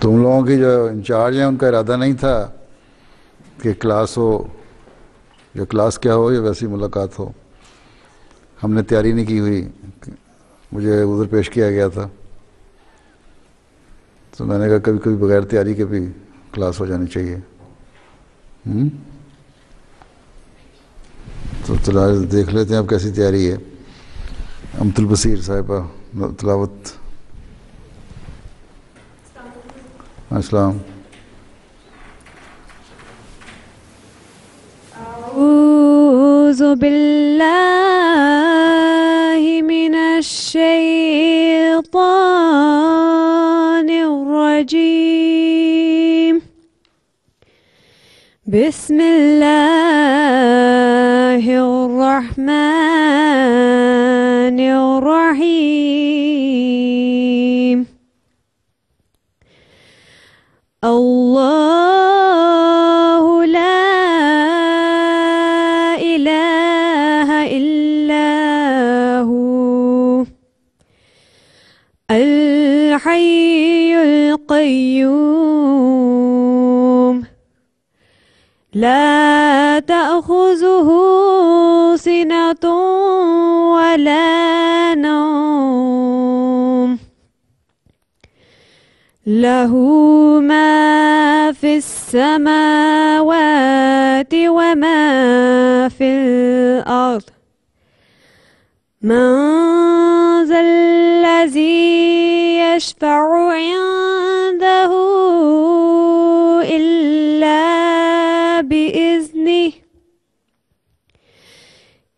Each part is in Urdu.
تم لوگوں کی جو انچارج ہیں ان کا ارادہ نہیں تھا کہ کلاس ہو، یا کلاس کیا ہو یا ویسی ملاقات ہو. ہم نے تیاری نہیں کی ہوئی، مجھے عذر پیش کیا گیا تھا، تو میں نے کہا کبھی کبھی بغیر تیاری کے بھی کلاس ہو جانی چاہیے. تو دیکھ لیتے ہیں اب کیسی تیاری ہے. امت البصیر صاحبہ تلاوت. السلام. اعوذ باللہ من الشیطان الرجیم. بسم اللہ الرحمن الرحیم. اللہ لا الہ الا هو الحی القیوم لا تأخذه سنة ولا نوم له ما في السماوات وما في الأرض. من ذا الذي يشفع عنده إلا بإذنه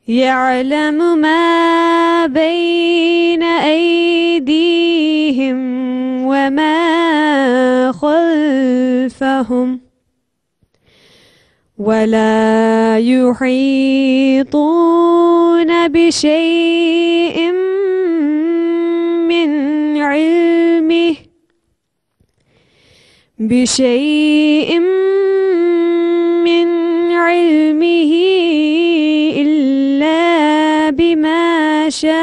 يعلم ما بين أيديهم وما خلفهم ولا يحيطون بشيء من علمه إلا بما شاء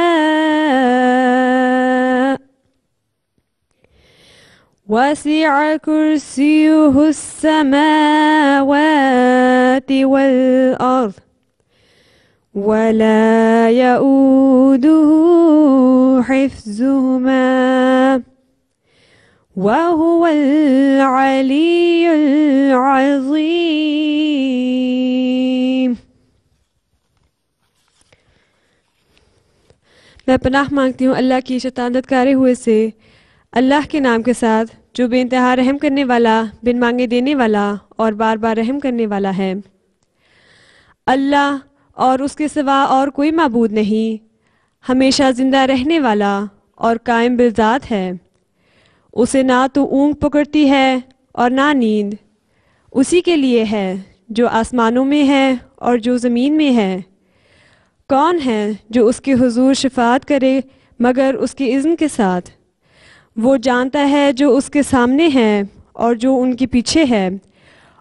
وسع كرسيه السماوات والأرض ولا يؤوده حفظهما وهو العلي العظيم. میں پناہ مانگتی ہوں اللہ کی شیطان کارے ہوئے سے، اللہ کے نام کے ساتھ جو بے انتہا رحم کرنے والا، بن مانگے دینے والا اور بار بار رحم کرنے والا ہے. اللہ اور اس کے سوا اور کوئی معبود نہیں، ہمیشہ زندہ رہنے والا اور قائم بالذات ہے. اسے نہ تو اونگ پکڑتی ہے اور نہ نیند. اسی کے لیے ہے جو آسمانوں میں ہے اور جو زمین میں ہے. کون ہے جو اس کے حضور شفاعت کرے مگر اس کے اذن کے ساتھ؟ وہ جانتا ہے جو اس کے سامنے ہے اور جو ان کے پیچھے ہے،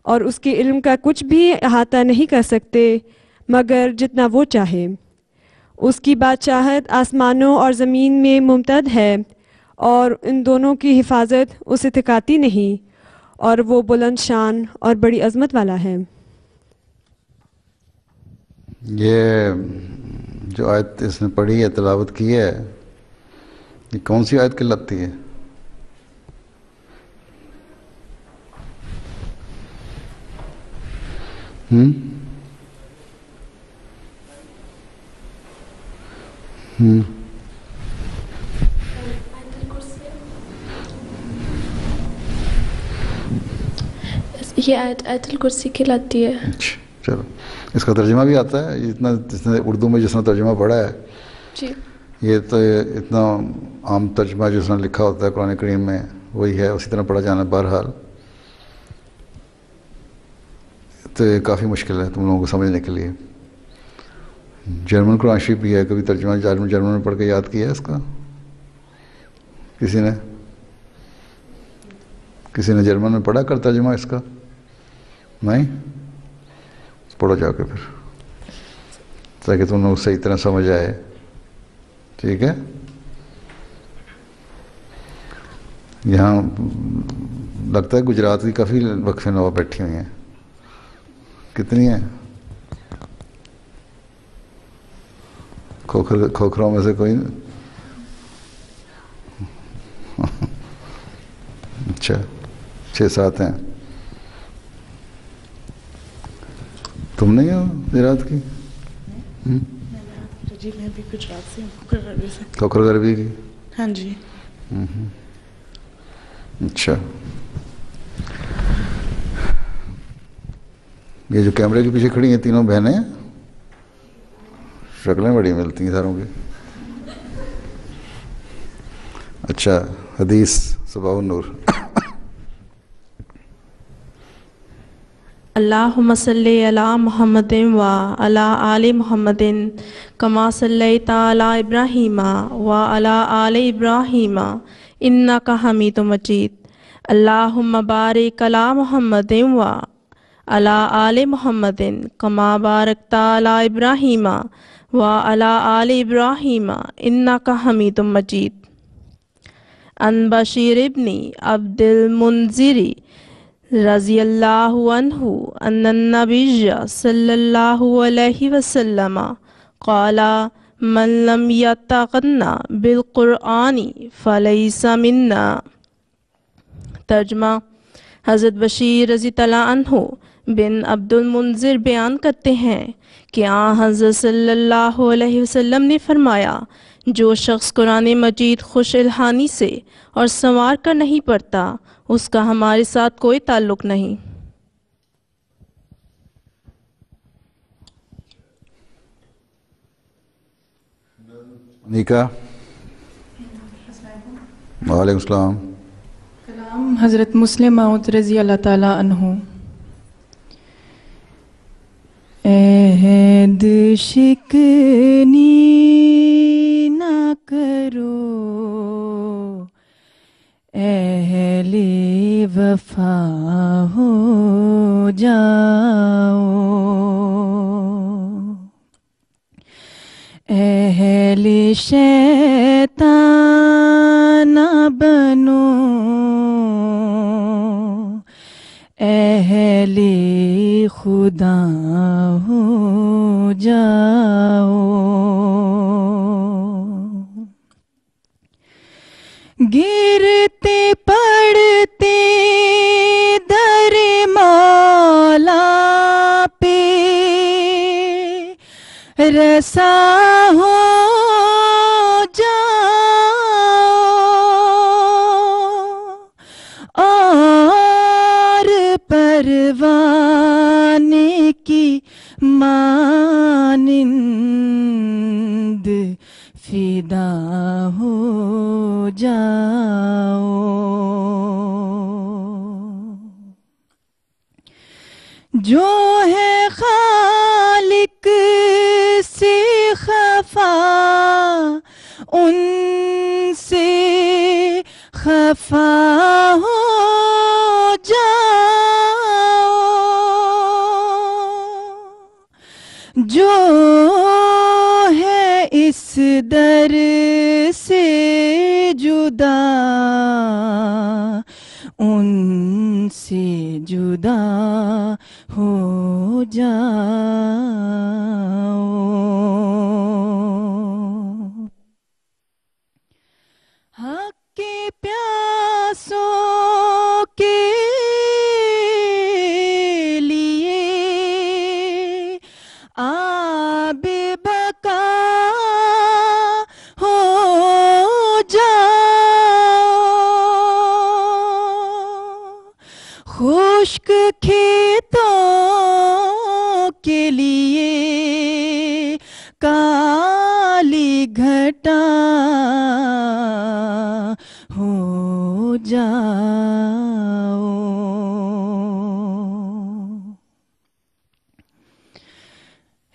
اور اس کے علم کا کچھ بھی احاطہ نہیں کر سکتے مگر جتنا وہ چاہے. اس کی بادشاہت آسمانوں اور زمین میں ممتد ہے اور ان دونوں کی حفاظت اسے تھکاتی نہیں، اور وہ بلند شان اور بڑی عظمت والا ہے. یہ جو آیت اس نے پڑھی ہے، تلاوت کی ہے، یہ کون سی آیت کہلاتی ہے؟ یہ آیت الکرسی کہلاتی ہے. اچھا چلو، اس کا ترجمہ بھی آتا ہے؟ اتنا جس نے اردو میں جس نے ترجمہ پڑھا ہے جی، یہ تو اتنا عام ترجمہ جس نے لکھا ہوتا ہے قرآن کریم میں وہی ہے، اسی طرح پڑھا جانا. بہرحال تو یہ کافی مشکل ہے تم لوگوں کو سمجھنے کے لیے. جرمن قرآن شریف بھی ہے، کبھی ترجمہ جرمن میں پڑھ کے یاد کیا ہے اس کا کسی نے جرمن میں پڑھا کر ترجمہ اس کا؟ نہیں؟ پڑھو جا کے پھر، تاکہ تم لوگ صحیح طرح سمجھ آئے. ٹھیک ہے؟ یہاں لگتا ہے گجرات کی کافی وقف نوا بیٹھی ہوئی ہیں. کتنی ہیں؟ کھوکھروں میں سے کوئی؟ اچھا 6-7 ہیں. تم نہیں ہو گجرات کی؟ جی میں بھی گجرات سے ہوں. کھوکھر غربی کی؟ ہاں جی. اچھا. یہ جو کیمرے کے پیچھے کھڑی ہیں تینوں بہنیں، شکلیں بڑی ملتی ہیں ساروں کی. اچھا حدیث صباح النور. اللہم صلی علی محمد و علی آل محمد کما صلیت علی ابراہیم و علی آل ابراہیم انک حمید مجید. اللہم بارک علی محمد و علی آل محمد کما بارکت علی ابراہیم و علی آل ابراہیم انک حمید مجید. ان بشیر ابن عبد المنذر رضی اللہ عنہ ان النبی صلی اللہ علیہ وسلم قال من لم یتغنى بالقرآن فلیس منا. ترجمہ: حضرت بشیر رضی اللہ عنہ بن عبد المنذر بیان کرتے ہیں کہ حضرت صلی اللہ علیہ وسلم نے فرمایا، جو شخص قرآن مجید خوش الحانی سے اور سنوار کر نہیں پڑھتا اس کا ہمارے ساتھ کوئی تعلق نہیں. نیکا. وعلیکم السلام. کلام حضرت مسلم موعود رضی اللہ تعالیٰ عنہ. عہد شکنی نہ کرو اہل وفا ہو جاؤ، اہل شیطان نہ بنو اہل خدا ہو جاؤ. گرتے پڑتے در مولا پہ رسا ہو جاؤ، اور پروانے کی مانند فدا ہو جاؤ. جو ہے خالق سے خفا ان سے خفا ہو جاؤ، جو ہے اس در سے جدا ان سے جدا ہو جاؤ. حق کے پیاسوں کے لیے آب بقا ہو جاؤ، خشک کھیتوں کے لیے کالی گھٹا ہو جاؤ.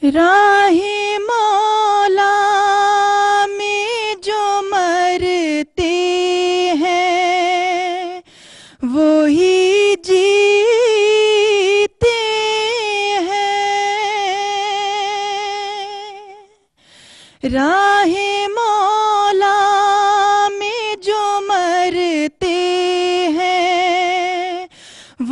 راہ مولا میں جو مرتے ہیں وہی جیتے ہیں. راہ مولا میں جو مرتے ہیں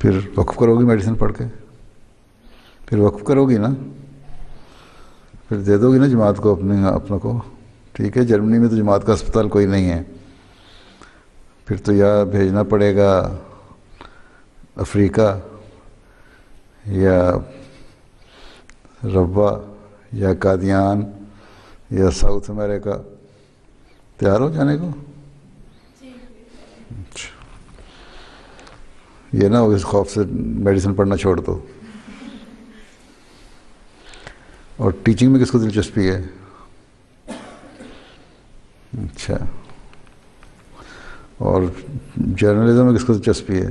پھر وقف کرو گی میڈیسن پڑھ کے، پھر وقف کرو گی نا، پھر دے دو گی نا جماعت کو اپنے کو، ٹھیک ہے. جرمنی میں تو جماعت کا اسپتال کوئی نہیں ہے، پھر تو یا بھیجنا پڑے گا افریقہ یا ربا یا قادیان یا ساؤتھ امریکہ. تیار ہو جانے کو؟ اچھا، یہ نہ ہو اس خوف سے میڈیسن پڑھنا چھوڑ دو. اور ٹیچنگ میں کس کو دلچسپی ہے؟ اچھا، اور جرنلزم میں کس کو دلچسپی ہے؟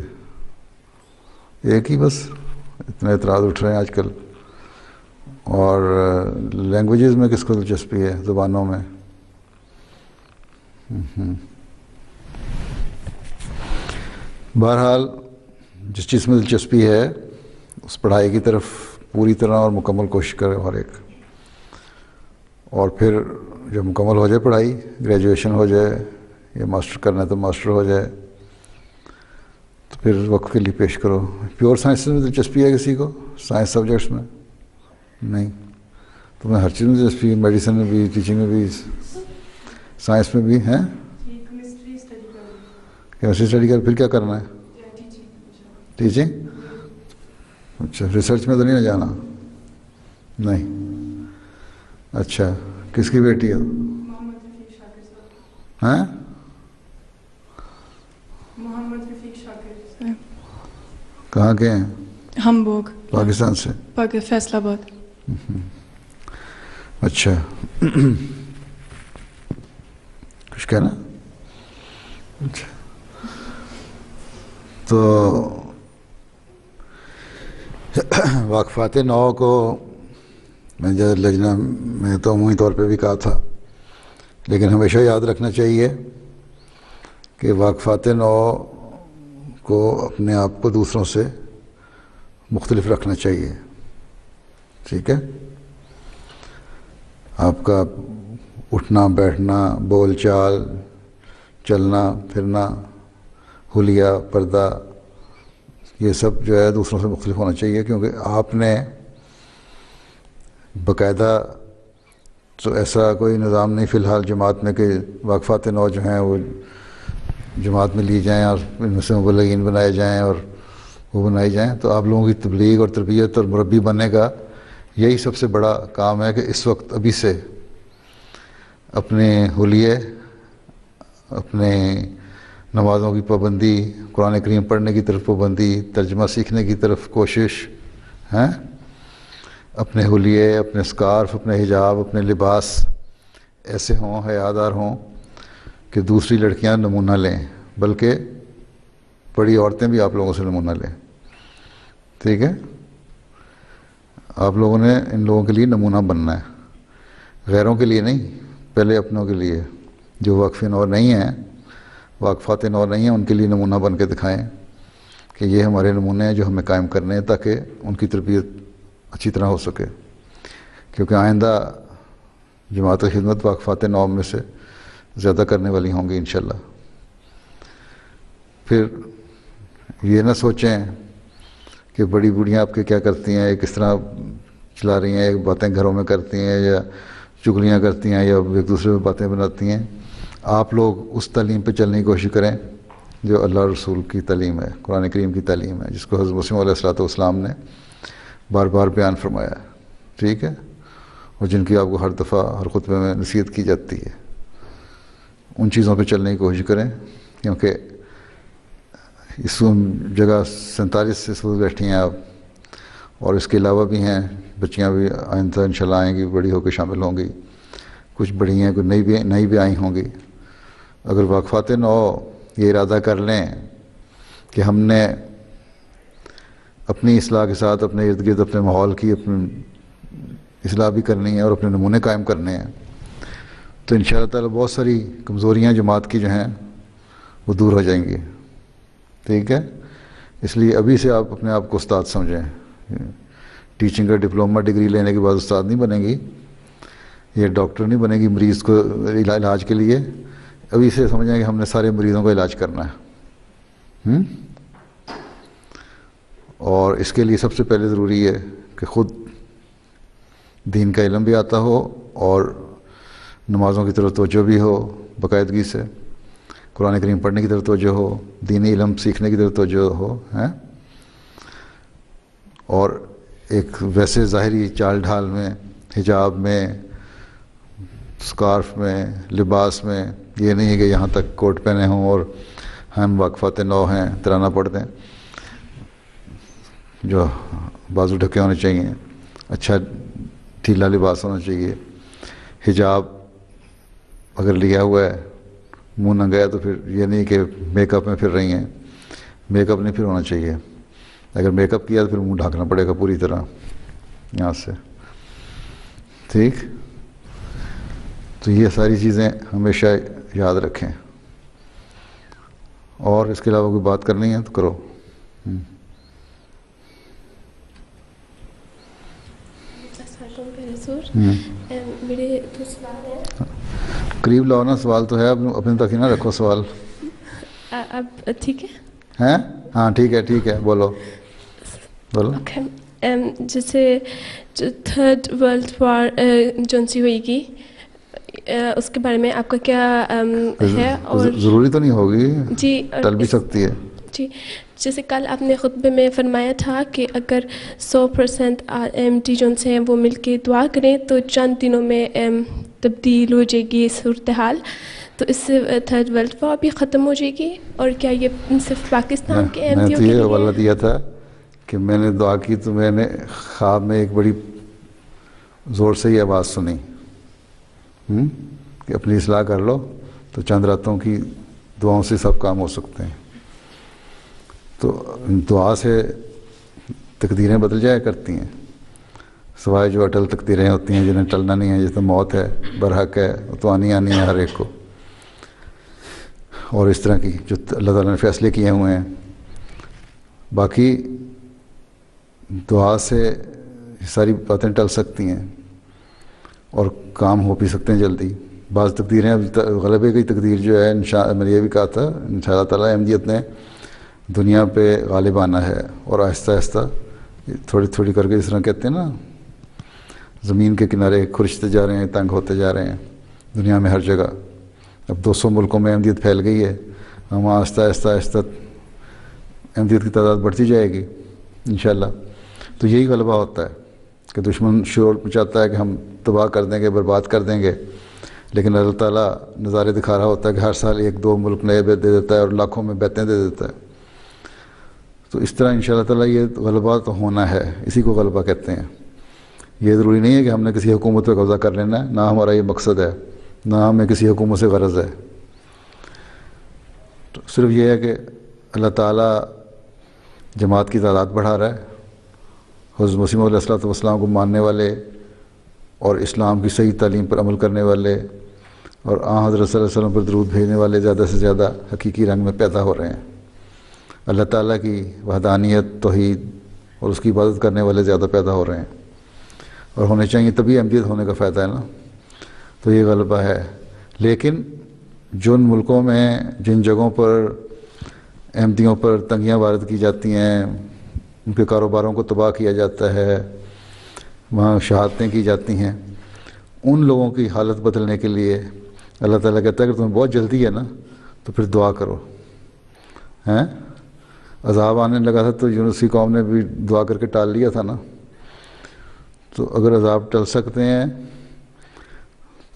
ایک ہی بس، اتنے اعتراض اٹھ رہے ہیں آج کل. اور لینگویجز میں کس کو دلچسپی ہے؟ زبانوں میں. بہرحال جس چیز میں دلچسپی ہے اس پڑھائی کی طرف پوری طرح اور مکمل کوشش کرے ہر ایک. اور پھر جب مکمل ہو جائے پڑھائی، گریجویشن ہو جائے یا ماسٹر کرنا ہے تو ماسٹر ہو جائے، تو پھر وقت کے لیے پیش کرو. پیور سائنس میں دلچسپی ہے کسی کو؟ سائنس سبجیکٹس میں نہیں؟ تمہیں ہر چیز میں دلچسپی ہے، میڈیسن میں بھی، ٹیچنگ میں بھی، سائنس میں بھی ہیں؟ کیمسٹری اسٹڈی کر، پھر کیا کرنا ہے؟ ٹیچنگ. اچھا، ریسرچ میں تو نہیں نہ جانا؟ نہیں. اچھا، کس کی بیٹی ہے؟ ہیں؟ محمد رفیق شاکر صاحب. کہاں کے ہیں؟ ہمبوگ، پاکستان سے؟ فیصل آباد. اچھا، کچھ کہنا؟ اچھا، تو واقفات نو کو میں جب لجنہ میں تو عمومی طور پہ بھی کہا تھا، لیکن ہمیشہ یاد رکھنا چاہیے کہ واقفات نو کو اپنے آپ کو دوسروں سے مختلف رکھنا چاہیے. ٹھیک ہے؟ آپ کا اٹھنا بیٹھنا، بول چال، چلنا پھرنا، حلیہ، پردہ، یہ سب جو ہے دوسروں سے مختلف ہونا چاہیے، کیونکہ آپ نے باقاعدہ تو ایسا کوئی نظام نہیں فی الحال جماعت میں کہ واقفات نو جو ہیں وہ جماعت میں لی جائیں اور ان میں سے مبلغین بنائے جائیں اور وہ بنائی جائیں. تو آپ لوگوں کی تبلیغ اور تربیت اور مربی بننے کا یہی سب سے بڑا کام ہے کہ اس وقت ابھی سے اپنے حلیے، اپنے نمازوں کی پابندی، قرآن کریم پڑھنے کی طرف پابندی، ترجمہ سیکھنے کی طرف کوشش ہیں، اپنے حلیے، اپنے اسکارف، اپنے حجاب، اپنے لباس ایسے ہوں، حیادار ہوں کہ دوسری لڑکیاں نمونہ لیں، بلکہ بڑی عورتیں بھی آپ لوگوں سے نمونہ لیں. ٹھیک ہے؟ آپ لوگوں نے ان لوگوں کے لیے نمونہ بننا ہے، غیروں کے لیے نہیں، پہلے اپنوں کے لیے. جو واقفین اور نہیں ہیں، واقفات اور نہیں ہیں، ان کے لیے نمونہ بن کے دکھائیں کہ یہ ہمارے نمونے ہیں جو ہمیں قائم کرنے ہیں، تاکہ ان کی تربیت اچھی طرح ہو سکے. کیونکہ آئندہ جماعت خدمت واقفات نو میں سے زیادہ کرنے والی ہوں گی انشاءاللہ. پھر یہ نہ سوچیں کہ بڑی بوڑھیاں آپ کے کیا کرتی ہیں، کس طرح چلا رہی ہیں، باتیں گھروں میں کرتی ہیں یا چگلیاں کرتی ہیں یا ایک دوسرے میں باتیں بناتی ہیں. آپ لوگ اس تعلیم پہ چلنے کی کوشش کریں جو اللہ رسول کی تعلیم ہے، قرآن کریم کی تعلیم ہے، جس کو حضرت مسلم علیہ السلام نے بار بار بیان فرمایا ہے. ٹھیک ہے؟ اور جن کی آپ کو ہر دفعہ ہر خطبے میں نصیحت کی جاتی ہے، ان چیزوں پہ چلنے کی کوشش کریں. کیونکہ اس جگہ 47 اس وقت بیٹھی ہیں آپ، اور اس کے علاوہ بھی ہیں بچیاں بھی آئندہ انشاءاللہ آئیں گی، بڑی ہو کے شامل ہوں گی. کچھ بڑی ہیں، کچھ نئی بھی آئی ہوں گی. اگر واقفات نو یہ ارادہ کر لیں کہ ہم نے اپنی اصلاح کے ساتھ اپنے ارد گرد اپنے ماحول کی اپنی اصلاح بھی کرنی ہے اور اپنے نمونے قائم کرنے ہیں، تو انشاءاللہ تعالی بہت ساری کمزوریاں جماعت کی جو ہیں وہ دور ہو جائیں گی. ٹھیک ہے؟ اس لیے ابھی سے آپ اپنے آپ کو استاد سمجھیں. ٹیچنگ کا ڈپلومہ ڈگری لینے کے بعد استاد نہیں بنے گی، یہ ڈاکٹر نہیں بنے گی مریض کو علاج کے لیے. ابھی سے سمجھیں کہ ہم نے سارے مریضوں کا علاج کرنا ہے. اور اس کے لیے سب سے پہلے ضروری ہے کہ خود دین کا علم بھی آتا ہو اور نمازوں کی طرف توجہ بھی ہو باقاعدگی سے، قرآن کریم پڑھنے کی طرف توجہ ہو، دینی علم سیکھنے کی طرف توجہ ہو ہیں، اور ایک ویسے ظاہری چال ڈھال میں، حجاب میں، اسکارف میں، لباس میں، یہ نہیں ہے کہ یہاں تک کوٹ پہنے ہوں اور ہم واقفات نو ہیں ترانہ پڑھتے ہیں، جو بازو ڈھکے ہونے چاہیے، اچھا ڈھیلا لباس ہونا چاہیے، حجاب اگر لیا ہوا ہے منہ ننگا ہے تو پھر یہ نہیں کہ میک اپ میں پھر رہی ہیں، میک اپ نہیں پھر ہونا چاہیے، اگر میک اپ کیا تو پھر منہ ڈھانکنا پڑے گا پوری طرح یہاں سے، ٹھیک؟ تو یہ ساری چیزیں ہمیشہ یاد رکھیں، اور اس کے علاوہ کوئی بات کرنی ہے تو کرو۔ میرے دو سوال ہیں۔ قریب لاؤ نا، سوال تو ہے، اپنے تک ہی نہ رکھو سوال۔ اب ٹھیک ہے؟ ہیں؟ ہاں ٹھیک ہے، ٹھیک ہے، بولو بولو۔ جیسے جو تھرڈ ورلڈ وار جون سی ہوئے گی، اس کے بارے میں آپ کا کیا ہے؟ اور ضروری تو نہیں ہوگی، جی ٹل بھی سکتی ہے۔ جی، جیسے کل آپ نے خطبے میں فرمایا تھا کہ اگر 100% MD جون سے ہیں وہ مل کے دعا کریں تو چند دنوں میں تبدیل ہو جائے گی صورتحال، تو اس سے تھرڈ ورلڈ وار بھی ختم ہو جائے گی؟ اور کیا یہ صرف پاکستان کے میں MD تو یہ حوالہ دیا تھا کہ میں نے دعا کی تو میں نے خواب میں ایک بڑی زور سے ہی آواز سنی کہ اپنی اصلاح کر لو، تو چند راتوں کی دعاؤں سے سب کام ہو سکتے ہیں۔ تو دعا سے تقدیریں بدل جایا کرتی ہیں، سوائے جو اٹل تقدیریں ہوتی ہیں جنہیں ٹلنا نہیں ہے، جیسے موت ہے، برحق ہے، تو آنی ہے ہر ایک کو، اور اس طرح کی جو اللہ تعالیٰ نے فیصلے کیے ہوئے ہیں۔ باقی دعا سے ساری باتیں ٹل سکتی ہیں اور کام ہو بھی سکتے ہیں جلدی۔ بعض تقدیریں غلبے کی تقدیر جو ہے میں نے یہ بھی کہا تھا، ان شاء اللہ تعالیٰ احمدیت نے دنیا پہ غالب آنا ہے، اور آہستہ آہستہ تھوڑی تھوڑی کر کے، جس طرح کہتے ہیں نا، زمین کے کنارے کھرچتے جا رہے ہیں، تنگ ہوتے جا رہے ہیں دنیا میں ہر جگہ۔ اب 200 ملکوں میں احمدیت پھیل گئی ہے، ہم آہستہ آہستہ احمدیت کی تعداد بڑھتی جائے گی انشاءاللہ۔ تو یہی غلبہ ہوتا ہے کہ دشمن شور مچاتا ہے کہ ہم تباہ کر دیں گے، برباد کر دیں گے، لیکن اللہ تعالیٰ نظارے دکھا رہا ہوتا ہے کہ ہر سال 1-2 ملک نئے دے دیتا ہے اور لاکھوں میں بیتیں دے دیتا ہے۔ تو اس طرح انشاءاللہ تعالیٰ یہ غلبہ تو ہونا ہے، اسی کو غلبہ کہتے ہیں۔ یہ ضروری نہیں ہے کہ ہم نے کسی حکومت پہ قبضہ کر لینا ہے، نہ ہمارا یہ مقصد ہے، نہ ہمیں کسی حکومت سے غرض ہے۔ تو صرف یہ ہے کہ اللہ تعالیٰ جماعت کی تعداد بڑھا رہا ہے، حضرت مسیح علیہ الصلوۃ والسلام کو ماننے والے اور اسلام کی صحیح تعلیم پر عمل کرنے والے اور حضرت صلی اللہ علیہ وسلم پر درود بھیجنے والے زیادہ سے زیادہ حقیقی رنگ میں پیدا ہو رہے ہیں۔ اللہ تعالیٰ کی وحدانیت، توحید اور اس کی عبادت کرنے والے زیادہ پیدا ہو رہے ہیں، اور ہونے چاہیے، تبھی احمدیت ہونے کا فائدہ ہے نا۔ تو یہ غلبہ ہے۔ لیکن جن ملکوں میں، جن جگہوں پر احمدیوں پر تنگیاں وارد کی جاتی ہیں، ان کے کاروباروں کو تباہ کیا جاتا ہے، وہاں شہادتیں کی جاتی ہیں، ان لوگوں کی حالت بدلنے کے لیے اللہ تعالیٰ کہتا ہے کہ تمہیں بہت جلدی ہے نا تو پھر دعا کرو۔ ہیں؟ عذاب آنے لگا تھا تو یونس کی قوم نے بھی دعا کر کے ٹال لیا تھا نا۔ تو اگر عذاب ٹل سکتے ہیں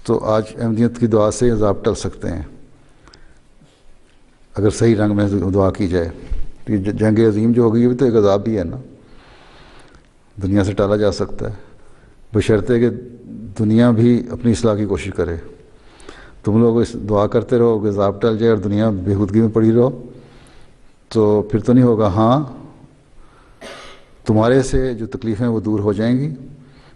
تو آج احمدیت کی دعا سے عذاب ٹل سکتے ہیں، اگر صحیح رنگ میں دعا کی جائے۔ یہ جنگ عظیم جو ہوگی یہ بھی تو ایک عذاب بھی ہے نا، دنیا سے ٹالا جا سکتا ہے، بشرطے کہ دنیا بھی اپنی اصلاح کی کوشش کرے۔ تم لوگ اس دعا کرتے رہو کہ عذاب ٹل جائے اور دنیا بےہودگی میں پڑی رہو تو پھر تو نہیں ہوگا۔ ہاں، تمہارے سے جو تکلیفیں وہ دور ہو جائیں گی،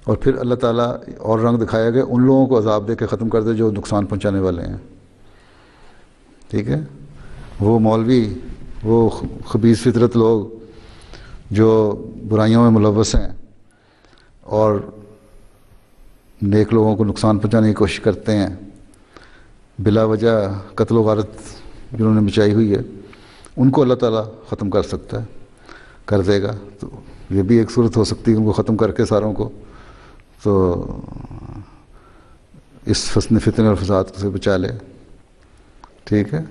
اور پھر اللہ تعالیٰ اور رنگ دکھایا گیا، ان لوگوں کو عذاب دے کے ختم کر دے جو نقصان پہنچانے والے ہیں۔ ٹھیک ہے؟ وہ مولوی، وہ خبیث فطرت لوگ جو برائیوں میں ملوث ہیں اور نیک لوگوں کو نقصان پہنچانے کی کوشش کرتے ہیں، بلا وجہ قتل و غارت جنہوں نے مچائی ہوئی ہے، ان کو اللہ تعالیٰ ختم کر سکتا ہے۔ کر دے گا تو یہ بھی ایک صورت ہو سکتی ہے ان کو ختم کر کے ساروں کو، تو اس فتنے اور فساد سے بچا لے. ٹھیک ہے.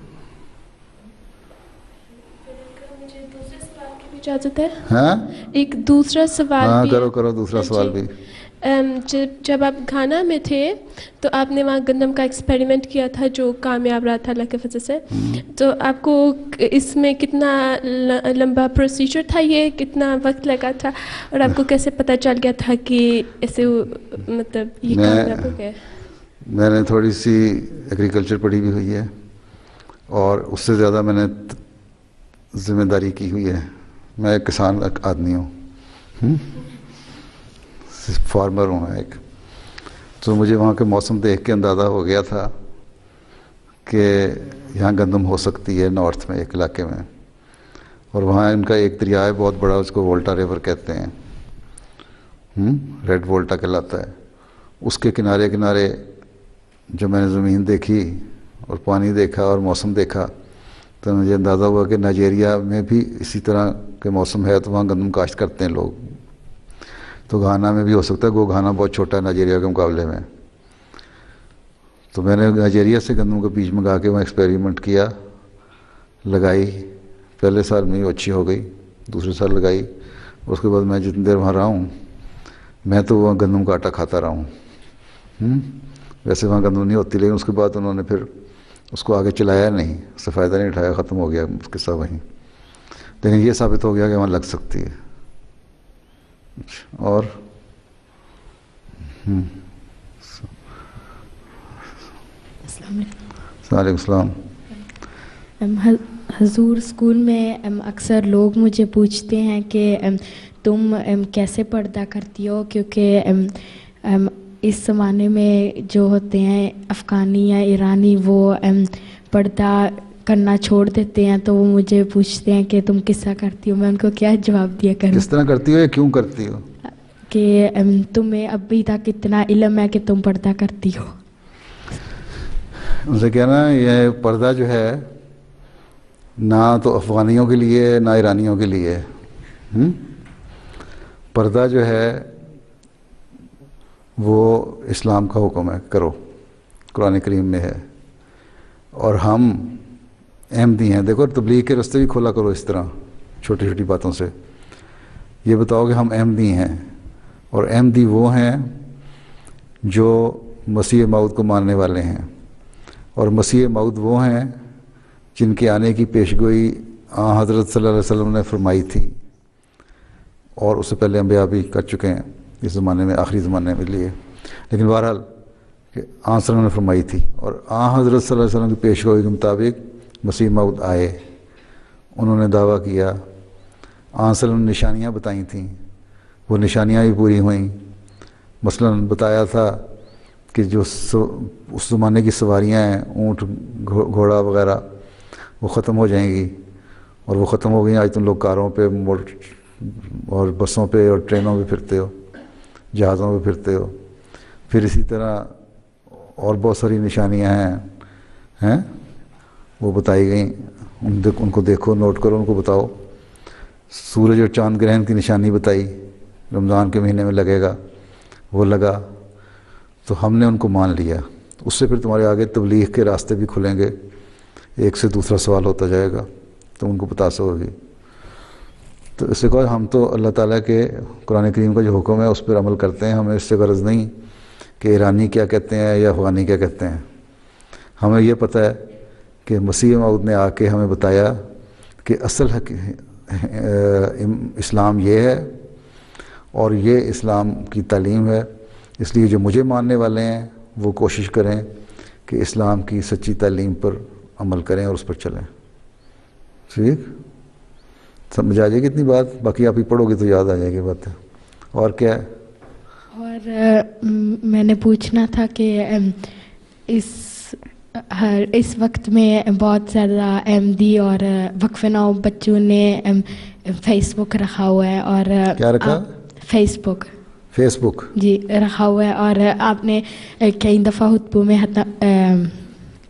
مجھے دوسرے سوال کی بھی اجازت ہے؟ ہاں ایک دوسرا سوال ہاں بھی کرو دوسرا سوال بھی. جب آپ گھانا میں تھے تو آپ نے وہاں گندم کا ایکسپیریمنٹ کیا تھا جو کامیاب رہا تھا اللہ کے فضل سے. تو آپ کو اس میں کتنا لمبا پروسیجر تھا، یہ کتنا وقت لگا تھا، اور آپ کو کیسے پتہ چل گیا تھا کہ ایسے مطلب یہ کامیاب ہو گیا؟ میں نے تھوڑی سی ایگریکلچر پڑھی بھی ہوئی ہے، اور اس سے زیادہ میں نے ذمہ داری کی ہوئی ہے. میں ایک کسان آدمی ہوں، فارمر ہوں ایک. تو مجھے وہاں کے موسم دیکھ کے اندازہ ہو گیا تھا کہ یہاں گندم ہو سکتی ہے نارتھ میں ایک علاقے میں. اور وہاں ان کا ایک دریا ہے بہت بڑا، اس کو وولٹا ریور کہتے ہیں، ریڈ وولٹا کہلاتا ہے. اس کے کنارے کنارے جب میں نے زمین دیکھی اور پانی دیکھا اور موسم دیکھا تو مجھے اندازہ ہوا کہ نائجیریا میں بھی اسی طرح کے موسم ہے، تو وہاں گندم کاشت کرتے ہیں لوگ. تو گھانا میں بھی ہو سکتا ہے، وہ گھانا بہت چھوٹا ہے نائجیریا کے مقابلے میں. تو میں نے نائجیریا سے گندم کا بیج منگا کے وہاں ایکسپیریمنٹ کیا، لگائی. پہلے سال میں ہی اچھی ہو گئی، دوسرے سال لگائی. اس کے بعد میں جتنی دیر وہاں رہا ہوں میں تو وہاں گندم کا آٹا کھاتا رہا ہوں. ویسے وہاں گندم نہیں ہوتی، لیکن اس کے بعد انہوں نے پھر اس کو آگے چلایا نہیں، اس سے فائدہ نہیں اٹھایا، ختم ہو گیا اس قصہ وہیں. لیکن یہ ثابت ہو گیا کہ وہاں لگ سکتی ہے. اور وعلیکم السلام. حضور اسکول میں اکثر لوگ مجھے پوچھتے ہیں کہ تم کیسے پردہ کرتی ہو، کیونکہ اس زمانے میں جو ہوتے ہیں افغانی یا ایرانی وہ پردہ کرنا چھوڑ دیتے ہیں، تو وہ مجھے پوچھتے ہیں کہ تم کس طرح کرتی ہو. میں ان کو کیا جواب دیا کروں؟ کس طرح کرتی ہو یا کیوں کرتی ہو؟ کہ تمہیں ابھی تک اتنا علم ہے کہ تم پردہ کرتی ہو. ان سے کہنا یہ پردہ جو ہے نہ تو افغانیوں کے لیے نہ ایرانیوں کے لیے. پردہ جو ہے وہ اسلام کا حکم ہے، کرو، قرآن کریم میں ہے. اور ہم احمدی ہیں. دیکھو تبلیغ کے راستے بھی کھولا کرو اس طرح چھوٹی چھوٹی باتوں سے. یہ بتاؤ کہ ہم احمدی ہیں، اور احمدی وہ ہیں جو مسیح موعود کو ماننے والے ہیں. اور مسیح موعود وہ ہیں جن کے آنے کی پیشگوئی حضرت صلی اللہ علیہ وسلم نے فرمائی تھی، اور اس سے پہلے انبیاء بھی کر چکے ہیں اس زمانے میں، آخری زمانے میں لیے. لیکن بہرحال کہ صلی اللہ علیہ وسلم نے فرمائی تھی، اور حضرت صلی اللہ علیہ وسلم کی پیشگوئی کے مطابق مسیح موعود آئے. انہوں نے دعویٰ کیا، صلی اللہ علیہ وسلم نے نشانیاں بتائی تھیں، وہ نشانیاں بھی پوری ہوئیں. مثلاً بتایا تھا کہ جو اس زمانے کی سواریاں ہیں، اونٹ گھوڑا وغیرہ، وہ ختم ہو جائیں گی. اور وہ ختم ہو گئی. آج تم لوگ کاروں پہ اور بسوں پہ اور ٹرینوں پہ پھرتے ہو، جہازوں پہ پھرتے ہو. پھر اسی طرح اور بہت ساری نشانیاں ہیں وہ بتائی گئیں. ان کو دیکھو، نوٹ کرو، ان کو بتاؤ. سورج اور چاند گرہن کی نشانی بتائی، رمضان کے مہینے میں لگے گا، وہ لگا. تو ہم نے ان کو مان لیا. اس سے پھر تمہارے آگے تبلیغ کے راستے بھی کھلیں گے، ایک سے دوسرا سوال ہوتا جائے گا، تم ان کو بتا سکو گی. تو اس سے کہا ہم تو اللہ تعالیٰ کے قرآن کریم کا جو حکم ہے اس پر عمل کرتے ہیں. ہمیں اس سے غرض نہیں کہ ایرانی کیا کہتے ہیں یا افغانی کیا کہتے ہیں. ہمیں یہ پتہ ہے کہ مسیح موعود نے آ کے ہمیں بتایا کہ اصل اسلام یہ ہے، اور یہ اسلام کی تعلیم ہے. اس لیے جو مجھے ماننے والے ہیں وہ کوشش کریں کہ اسلام کی سچی تعلیم پر عمل کریں اور اس پر چلیں. ٹھیک سمجھ آ جائے گی اتنی بات؟ باقی آپ ہی پڑھو گے تو یاد آ جائے گی بات. اور کیا ہے؟ اور میں نے پوچھنا تھا کہ اس وقت میں بہت زیادہ احمدی اور وقف نو بچوں نے فیس بک رکھا ہوا ہے. اور کیا رکھا؟ فیس بک جی رکھا ہوا ہے. اور آپ نے کئی دفعہ خطبوں میں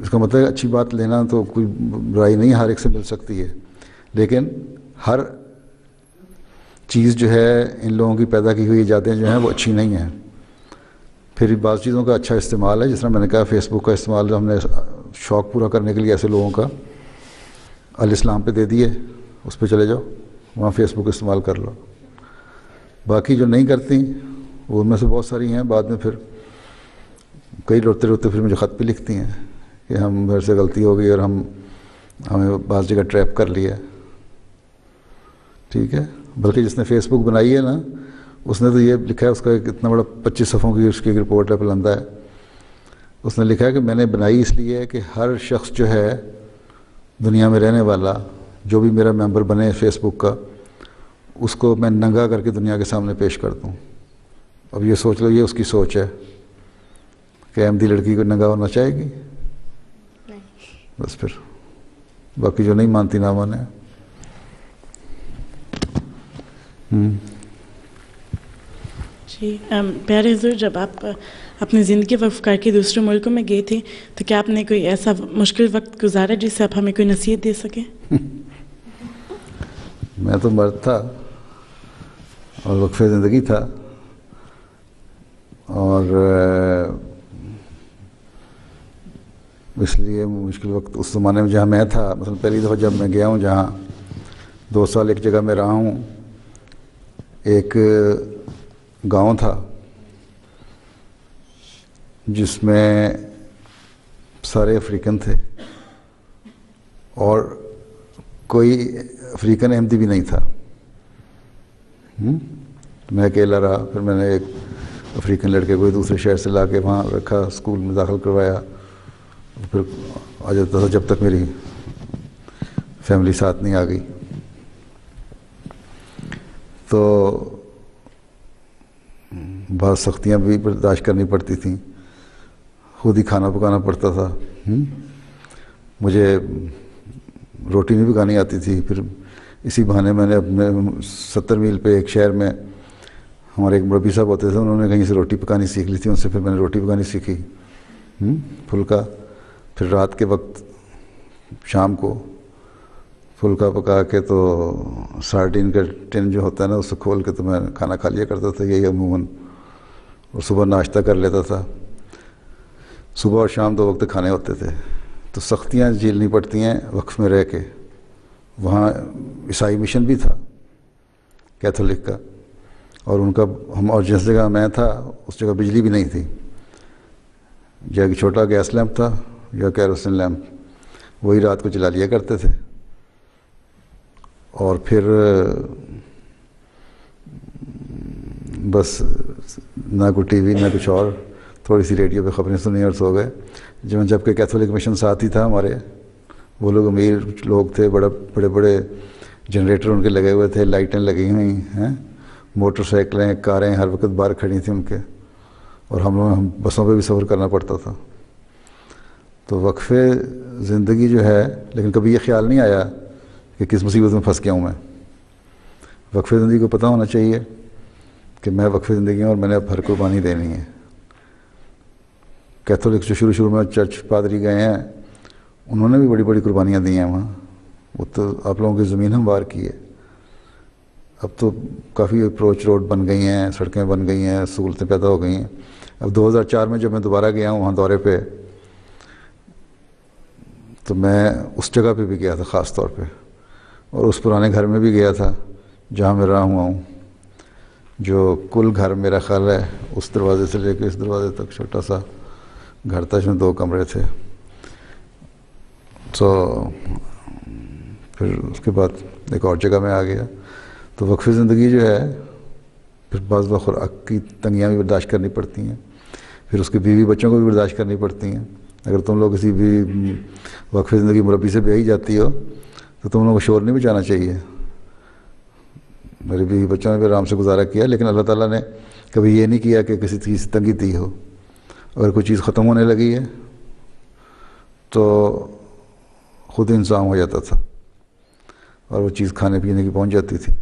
اس کا مطلب اچھی بات لینا تو کوئی برائی نہیں، ہر ایک سے مل سکتی ہے، لیکن ہر چیز جو ہے ان لوگوں کی پیدا کی ہوئی ایجادیں جو ہیں وہ اچھی نہیں ہیں۔ پھر بعض چیزوں کا اچھا استعمال ہے، جس طرح میں نے کہا فیس بک کا استعمال ہم نے شوق پورا کرنے کے لیے ایسے لوگوں کا الاسلام پہ دے دیے، اس پہ چلے جاؤ، وہاں فیس بک استعمال کر لو۔ باقی جو نہیں کرتی وہ ان میں سے بہت ساری ہیں، بعد میں پھر کئی روتے روتے پھر مجھے خط بھی لکھتی ہیں کہ ہم میرے سے غلطی ہو گئی اور ہمیں بعض جگہ ٹریپ کر لیا۔ ٹھیک ہے، بلکہ جس نے فیس بک بنائی ہے نا، اس نے تو یہ لکھا ہے، اس کا ایک اتنا بڑا 25 صفحوں کی اس کی ایک رپورٹ ہے، بلندہ ہے۔ اس نے لکھا ہے کہ میں نے بنائی اس لیے کہ ہر شخص جو ہے دنیا میں رہنے والا، جو بھی میرا ممبر بنے فیس بک کا، اس کو میں ننگا کر کے دنیا کے سامنے پیش کر دوں۔ اب یہ سوچ لو، یہ اس کی سوچ ہے کہ احمدی لڑکی کو ننگا ہونا چاہے گی؟ بس پھر باقی جو نہیں مانتی نہ مانے۔ جی پیارے حضور، جب آپ اپنی زندگی وقف کر کے دوسرے ملکوں میں گئے تھے تو کیا آپ نے کوئی ایسا مشکل وقت گزارا جس سے آپ ہمیں کوئی نصیحت دے سکیں؟ میں تو مرد تھا اور وقف زندگی تھا، اور اس لیے مشکل وقت اس زمانے میں جہاں میں تھا، مثلا پہلی دفعہ جب میں گیا ہوں جہاں 2 سال ایک جگہ میں رہا ہوں، ایک گاؤں تھا جس میں سارے افریقن تھے اور کوئی افریقن احمدی بھی نہیں تھا۔ میں اکیلا رہا، پھر میں نے ایک افریقن لڑکے کو دوسرے شہر سے لا کے وہاں رکھا، اسکول میں داخل کروایا، پھر آ جاتا تھا جب تک میری فیملی ساتھ نہیں آ گئی۔ تو بعض سختیاں بھی برداشت کرنی پڑتی تھیں، خود ہی کھانا پکانا پڑتا تھا، مجھے روٹی نہیں پکانی آتی تھی۔ پھر اسی بہانے میں نے اپنے 70 میل پہ ایک شہر میں ہمارے ایک مربی صاحب ہوتے تھے، انہوں نے کہیں سے روٹی پکانی سیکھ لی تھی، ان سے پھر میں نے روٹی پکانی سیکھی، پھلکا۔ پھر رات کے وقت شام کو پھلکا پکا کے تو سارڈین کا ٹن جو ہوتا ہے نا، اس سے کھول کے تو میں کھانا کھا لیا کرتا تھا، یہی عموماً، اور صبح ناشتہ کر لیتا تھا۔ صبح اور شام 2 وقت کھانے ہوتے تھے۔ تو سختیاں جھیلنی پڑتی ہیں وقف میں رہ کے۔ وہاں عیسائی مشن بھی تھا کیتھولک کا، اور ان کا اور جس جگہ میں تھا اس جگہ بجلی بھی نہیں تھی، یا کہ چھوٹا گیس لیمپ تھا یا کیروسین لیمپ، وہی رات کو جلا لیا کرتے تھے۔ اور پھر بس نہ کوئی ٹی وی نہ کچھ اور، تھوڑی سی ریڈیو پہ خبریں سنی اور سو گئے۔ جب کہ کیتھولک مشن ساتھ ہی تھا ہمارے، وہ لوگ امیر لوگ تھے، بڑے بڑے جنریٹر ان کے لگے ہوئے تھے، لائٹیں لگی ہوئی ہیں، موٹر سائیکلیں کاریں ہر وقت باہر کھڑی تھیں ان کے، اور ہم بسوں پہ بھی سفر کرنا پڑتا تھا۔ تو وقف زندگی جو ہے، لیکن کبھی یہ خیال نہیں آیا کہ کس مصیبت میں پھنس گیا ہوں میں۔ وقف زندگی کو پتہ ہونا چاہیے کہ میں وقف زندگی ہوں اور میں نے اب ہر قربانی دینی ہے۔ کیتھولک جو شروع میں چرچ پادری گئے ہیں، انہوں نے بھی بڑی بڑی قربانیاں دی ہیں وہاں، وہ تو آپ لوگوں کی زمین ہموار کی ہے۔ اب تو کافی اپروچ روڈ بن گئی ہیں، سڑکیں بن گئی ہیں، سہولتیں پیدا ہو گئی ہیں۔ اب 2004 میں جب میں دوبارہ گیا ہوں وہاں دورے پہ، تو میں اس جگہ پہ بھی گیا تھا خاص طور پہ، اور اس پرانے گھر میں بھی گیا تھا جہاں میں رہا ہوا ہوں، جو کل گھر میرا خیال ہے اس دروازے سے لے کے اس دروازے تک چھوٹا سا گھر تھا، جس میں 2 کمرے تھے۔ تو پھر اس کے بعد ایک اور جگہ میں آ گیا۔ تو وقف زندگی جو ہے، پھر بعض خوراک کی تنگیاں بھی برداشت کرنی پڑتی ہیں، پھر اس کے بیوی بچوں کو بھی برداشت کرنی پڑتی ہیں۔ اگر تم لوگ کسی بھی وقف زندگی مربی سے بیاہی جاتی ہو تو تم لوگوں کو شور نہیں بچانا چاہیے۔ میرے بیوی بچوں نے بھی آرام سے گزارا کیا، لیکن اللہ تعالیٰ نے کبھی یہ نہیں کیا کہ کسی چیز سے تنگی دی ہو۔ اگر کوئی چیز ختم ہونے لگی ہے تو خود انتظام ہو جاتا تھا اور وہ چیز کھانے پینے کی پہنچ جاتی تھی۔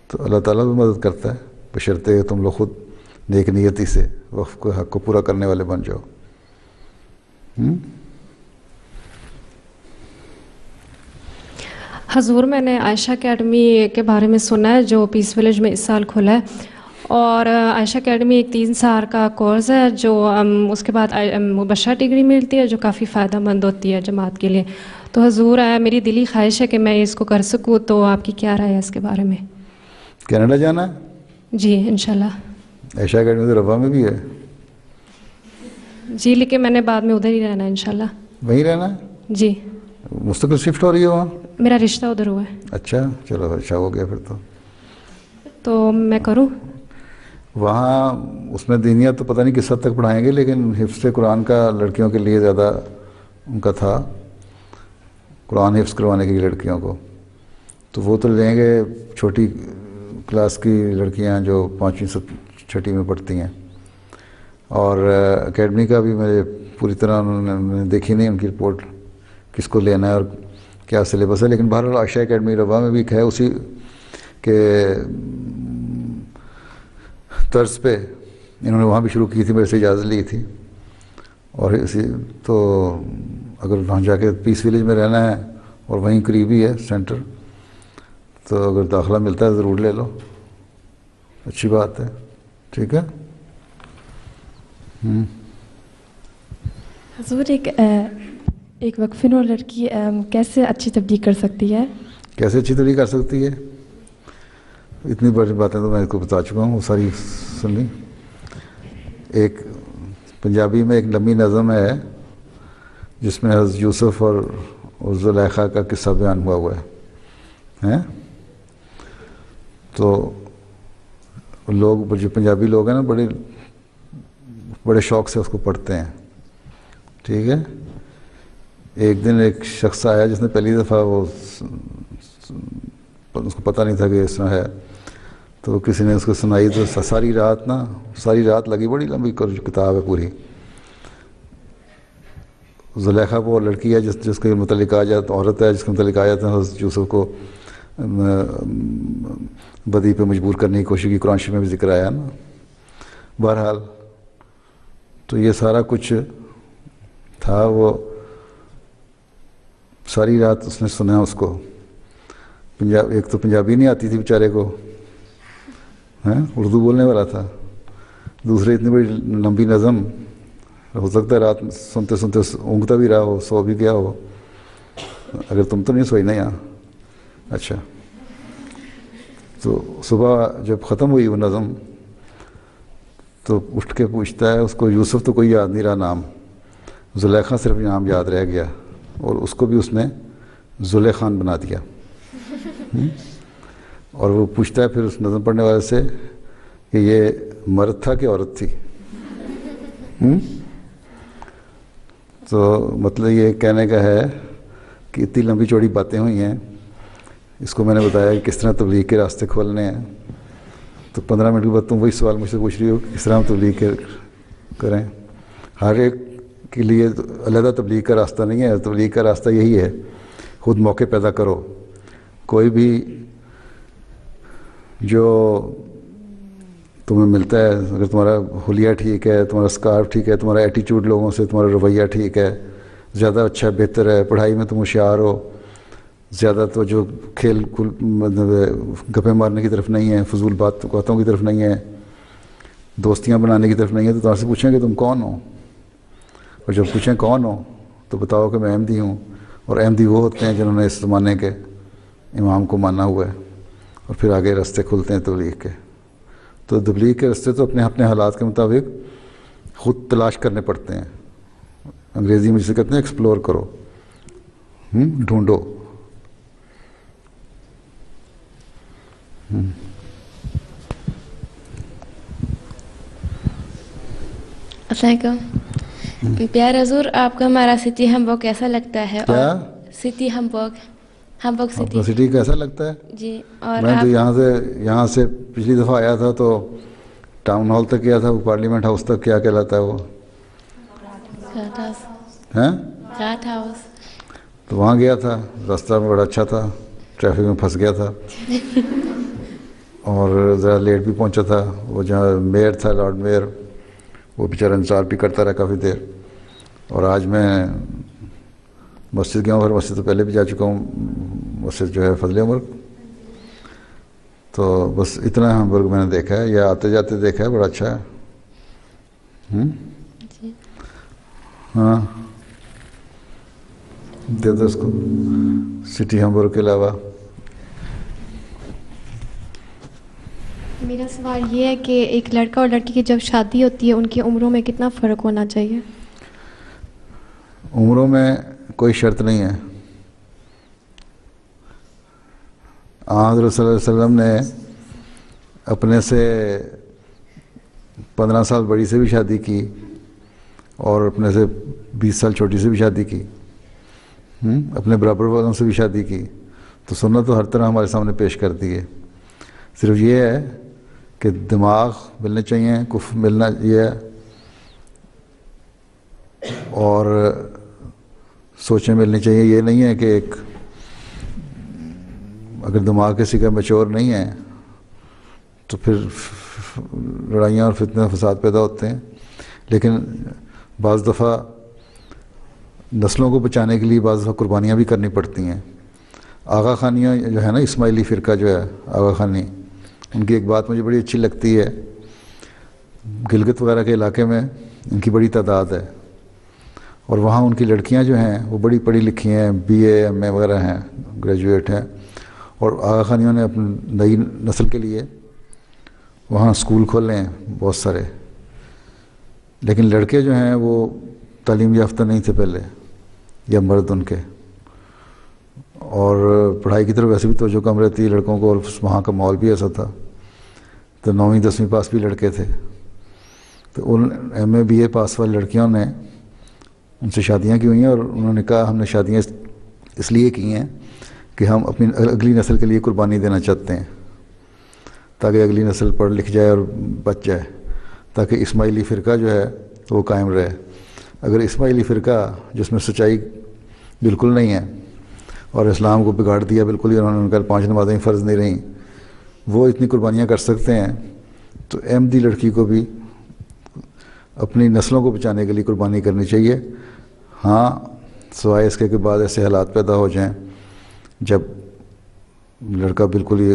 تو اللہ تعالیٰ بھی مدد کرتا ہے، بشرطے کہ تم لوگ خود نیک نیتی سے وقف کے حق کو پورا کرنے والے بن جاؤ۔ حضور میں نے عائشہ اکیڈمی کے بارے میں سنا ہے جو پیس ولیج میں اس سال کھلا ہے، اور عائشہ اکیڈمی ایک 3 سال کا کورس ہے جو اس کے بعد مبشرہ ڈگری ملتی ہے جو کافی فائدہ مند ہوتی ہے جماعت کے لیے. تو حضور میری دلی خواہش ہے کہ میں اس کو کر سکوں، تو آپ کی کیا رائے ہے اس کے بارے میں؟ کینیڈا جانا ہے؟ جی انشاءاللہ. عائشہ اکیڈمی تو ربا میں بھی ہے. جی لیکن میں نے بعد میں ادھر ہی رہنا ہے انشاءاللہ. وہیں رہنا ہے؟ جی. مستقل شفٹ ہو رہی ہے وہاں؟ میرا رشتہ ادھر ہوا ہے. اچھا چلو اچھا ہو گیا پھر تو میں کروں وہاں. اس میں دینیات تو پتہ نہیں کس حد تک پڑھائیں گے، لیکن حفظ قرآن کا لڑکیوں کے لیے زیادہ ان کا تھا، قرآن حفظ کروانے کے لیے لڑکیوں کو. تو وہ تو لیں گے چھوٹی کلاس کی لڑکیاں جو 5ویں 6ٹھی میں پڑھتی ہیں. اور اکیڈمی کا بھی میں پوری طرح انہوں نے دیکھی نہیں ان کی رپورٹ کس کو لینا ہے اور کیا سلیبس ہے. لیکن بہرحال عائشہ اکیڈمی ربا میں بھی ہے، اسی کے طرز پہ انہوں نے وہاں بھی شروع کی تھی، میرے سے اجازت لی تھی. اور اسی تو اگر وہاں جا کے پیس ولیج میں رہنا ہے اور وہیں قریب ہی ہے سینٹر، تو اگر داخلہ ملتا ہے ضرور لے لو، اچھی بات ہے. ٹھیک ہے. حضور ایک وقفے نو لڑکی کیسے اچھی تبلیغ کر سکتی ہے؟ کیسے اچھی تبلیغ کر سکتی ہے؟ اتنی بڑی باتیں تو میں اس کو بتا چکا ہوں، وہ ساری سن لی. ایک پنجابی میں ایک لمبی نظم ہے جس میں حضرت یوسف اور زلیخا کا قصہ بیان ہوا ہے. تو لوگ جو پنجابی لوگ ہیں نا بڑے شوق سے اس کو پڑھتے ہیں. ٹھیک ہے. ایک دن ایک شخص آیا جس نے پہلی دفعہ اس کو پتہ نہیں تھا کہ اس طرح ہے، تو کسی نے اس کو سنائی تو ساری رات لگی. بڑی لمبی کتاب ہے پوری. زلیخا وہ لڑکی ہے جس کے متعلق آ جاتا، عورت ہے جس کے متعلق آ جاتا ہے حضرت یوسف کو بدی پہ مجبور کرنے کی کوشش کی. قرآن شریف میں بھی ذکر آیا نا. بہرحال تو یہ سارا کچھ تھا. وہ ساری رات اس نے سنا اس کو. ایک تو پنجابی نہیں آتی تھی بیچارے کو، اردو بولنے والا تھا. دوسرے اتنی بڑی لمبی نظم، ہو سکتا ہے رات سنتے سنتے اونگتا بھی رہا ہو، سو بھی گیا ہو. اگر تم تو نہیں سوئی نا یہاں. اچھا. تو صبح جب ختم ہوئی وہ نظم تو اٹھ کے پوچھتا ہے اس کو، یوسف تو کوئی یاد نہیں رہا نام، زلیخا صرف نام یاد رہ گیا، اور اس کو بھی اس نے زلیخان بنا دیا. اور وہ پوچھتا ہے پھر اس نظم پڑھنے والے سے کہ یہ مرد تھا کہ عورت تھی؟ تو مطلب یہ کہنے کا ہے کہ اتنی لمبی چوڑی باتیں ہوئی ہیں. اس کو میں نے بتایا کہ کس طرح تبلیغ کے راستے کھولنے ہیں. تو 15 منٹ کے بعد تم وہی سوال مجھ سے پوچھ رہی ہو کہ کس طرح ہم تبلیغ کریں. ہر ایک کے لیے علیحدہ تبلیغ کا راستہ نہیں ہے. تبلیغ کا راستہ یہی ہے، خود موقع پیدا کرو. کوئی بھی جو تمہیں ملتا ہے، اگر تمہارا حلیہ ٹھیک ہے، تمہارا اسکارف ٹھیک ہے، تمہارا ایٹیچیوڈ لوگوں سے، تمہارا رویہ ٹھیک ہے، زیادہ اچھا بہتر ہے، پڑھائی میں تم ہوشیار ہو، زیادہ تو جو کھیل گپے مارنے کی طرف نہیں ہے، فضول باتوں کی طرف نہیں ہے، دوستیاں بنانے کی طرف نہیں ہے، تو تمہارے سے پوچھیں کہ تم کون ہو. اور جب پوچھیں کون ہو تو بتاؤ کہ میں احمدی ہوں. اور احمدی وہ ہوتے ہیں جنہوں نے اس زمانے کے امام کو مانا ہوا ہے. اور پھر آگے راستے کھلتے ہیں تبلیغ کے. تو تبلیغ کے راستے تو اپنے حالات کے مطابق خود تلاش کرنے پڑتے ہیں. انگریزی میں جسے کہتے ہیں ایکسپلور کرو، ڈھونڈو. السلام علیکم. پیارے حضور، آپ کا ہمارا سٹی ہمبرگ کیسا لگتا ہے؟ کیا سٹی ہمبرگ سٹی کیسا لگتا ہے؟ جی. اور میں تو یہاں سے پچھلی دفعہ آیا تھا تو ٹاؤن ہال تک گیا تھا. وہ پارلیمنٹ ہاؤس تک کیا کہلاتا ہے وہ؟ رات ہاؤس. تو وہاں گیا تھا. راستہ میں بڑا اچھا تھا، ٹریفک میں پھنس گیا تھا اور ذرا لیٹ بھی پہنچا تھا. وہ جہاں میئر تھا، لارڈ میئر، وہ بیچارہ انتظار بھی کرتا رہا کافی دیر. اور آج میں مسجد گیا ہوں، اور مسجد تو پہلے بھی جا چکا ہوں، مسجد جو ہے فضل عمر، تو بس اتنا ہیمبرگ میں نے دیکھا ہے، یا آتے جاتے دیکھا ہے، بڑا اچھا ہے۔ ہاں دے دو اس کو سٹی ہیمبرگ کے علاوہ۔ میرا سوال یہ ہے کہ ایک لڑکا اور لڑکی کی جب شادی ہوتی ہے ان کی عمروں میں کتنا فرق ہونا چاہیے؟ عمروں میں کوئی شرط نہیں ہے۔ حضرت صلی اللہ علیہ وسلم نے اپنے سے 15 سال بڑی سے بھی شادی کی اور اپنے سے 20 سال چھوٹی سے بھی شادی کی، اپنے برابر والوں سے بھی شادی کی، تو سنت تو ہر طرح ہمارے سامنے پیش کر دی ہے۔ صرف یہ ہے کہ دماغ ملنے چاہیے، کف ملنا یہ ہے، اور سوچیں ملنی چاہیے۔ یہ نہیں ہے کہ ایک اگر دماغ کسی کا میچور نہیں ہے تو پھر لڑائیاں اور فتنے فساد پیدا ہوتے ہیں، لیکن بعض دفعہ نسلوں کو بچانے کے لیے بعض دفعہ قربانیاں بھی کرنی پڑتی ہیں۔ آغا خانیاں جو ہے نا، اسماعیلی فرقہ جو ہے آغا خانی، ان کی ایک بات مجھے بڑی اچھی لگتی ہے، گلگت وغیرہ کے علاقے میں ان کی بڑی تعداد ہے، اور وہاں ان کی لڑکیاں جو ہیں وہ بڑی پڑھی لکھی ہیں، BA MA وغیرہ ہیں، گریجویٹ ہیں، اور آغا خانیوں نے اپنی نئی نسل کے لیے وہاں اسکول کھولے ہیں بہت سارے، لیکن لڑکے جو ہیں وہ تعلیم یافتہ نہیں تھے پہلے، یا مرد ان کے، اور پڑھائی کی طرف ویسے بھی توجہ کم رہتی ہے لڑکوں کو، اور وہاں کا ماحول بھی ایسا تھا، تو 9ویں 10ویں پاس بھی لڑکے تھے، تو ان MA BA پاس والی لڑکیوں نے ان سے شادیاں کی ہوئی ہیں، اور انہوں نے کہا ہم نے شادیاں اس لیے کی ہیں کہ ہم اپنی اگلی نسل کے لیے قربانی دینا چاہتے ہیں، تاکہ اگلی نسل پڑھ لکھ جائے اور بچ جائے، تاکہ اسماعیلی فرقہ جو ہے وہ قائم رہے۔ اگر اسماعیلی فرقہ جس میں سچائی بالکل نہیں ہے اور اسلام کو بگاڑ دیا بالکل ہی، انہوں نے کہا 5 نمازیں فرض نہیں رہیں، وہ اتنی قربانیاں کر سکتے ہیں، تو احمدی لڑکی کو بھی اپنی نسلوں کو بچانے کے لیے قربانی کرنی چاہیے۔ ہاں سوائے اس کے بعد ایسے حالات پیدا ہو جائیں جب لڑکا بالکل ہی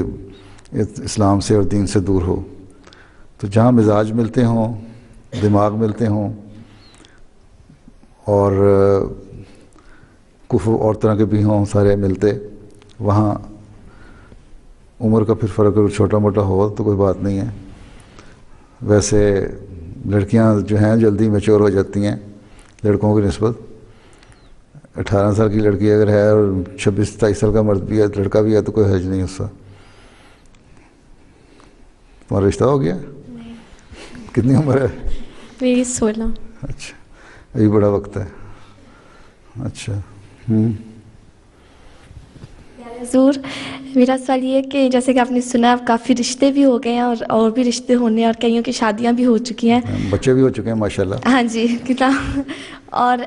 اسلام سے اور دین سے دور ہو، تو جہاں مزاج ملتے ہوں، دماغ ملتے ہوں، اور کفر اور طرح کے بھی ہوں سارے ملتے، وہاں عمر کا پھر فرق اگر چھوٹا موٹا ہو تو کوئی بات نہیں ہے۔ ویسے لڑکیاں جو ہیں جلدی میچور ہو جاتی ہیں لڑکوں کی نسبت، 18 سال کی لڑکی اگر ہے اور 26-27 سال کا مرد بھی ہے، لڑکا بھی ہے، تو کوئی حرج نہیں اس کا۔ تمہارا رشتہ ہو گیا؟ کتنی عمر ہے؟ میری 16۔ اچھا، ابھی بڑا وقت ہے۔ اچھا حضور، میرا سوال یہ ہے کہ جیسے کہ آپ نے سنا اب کافی رشتے بھی ہو گئے ہیں اور بھی رشتے ہونے، اور کئیوں کی شادیاں بھی ہو چکی ہیں، بچے بھی ہو چکے ہیں ماشاءاللہ۔ ہاں جی کتنا، اور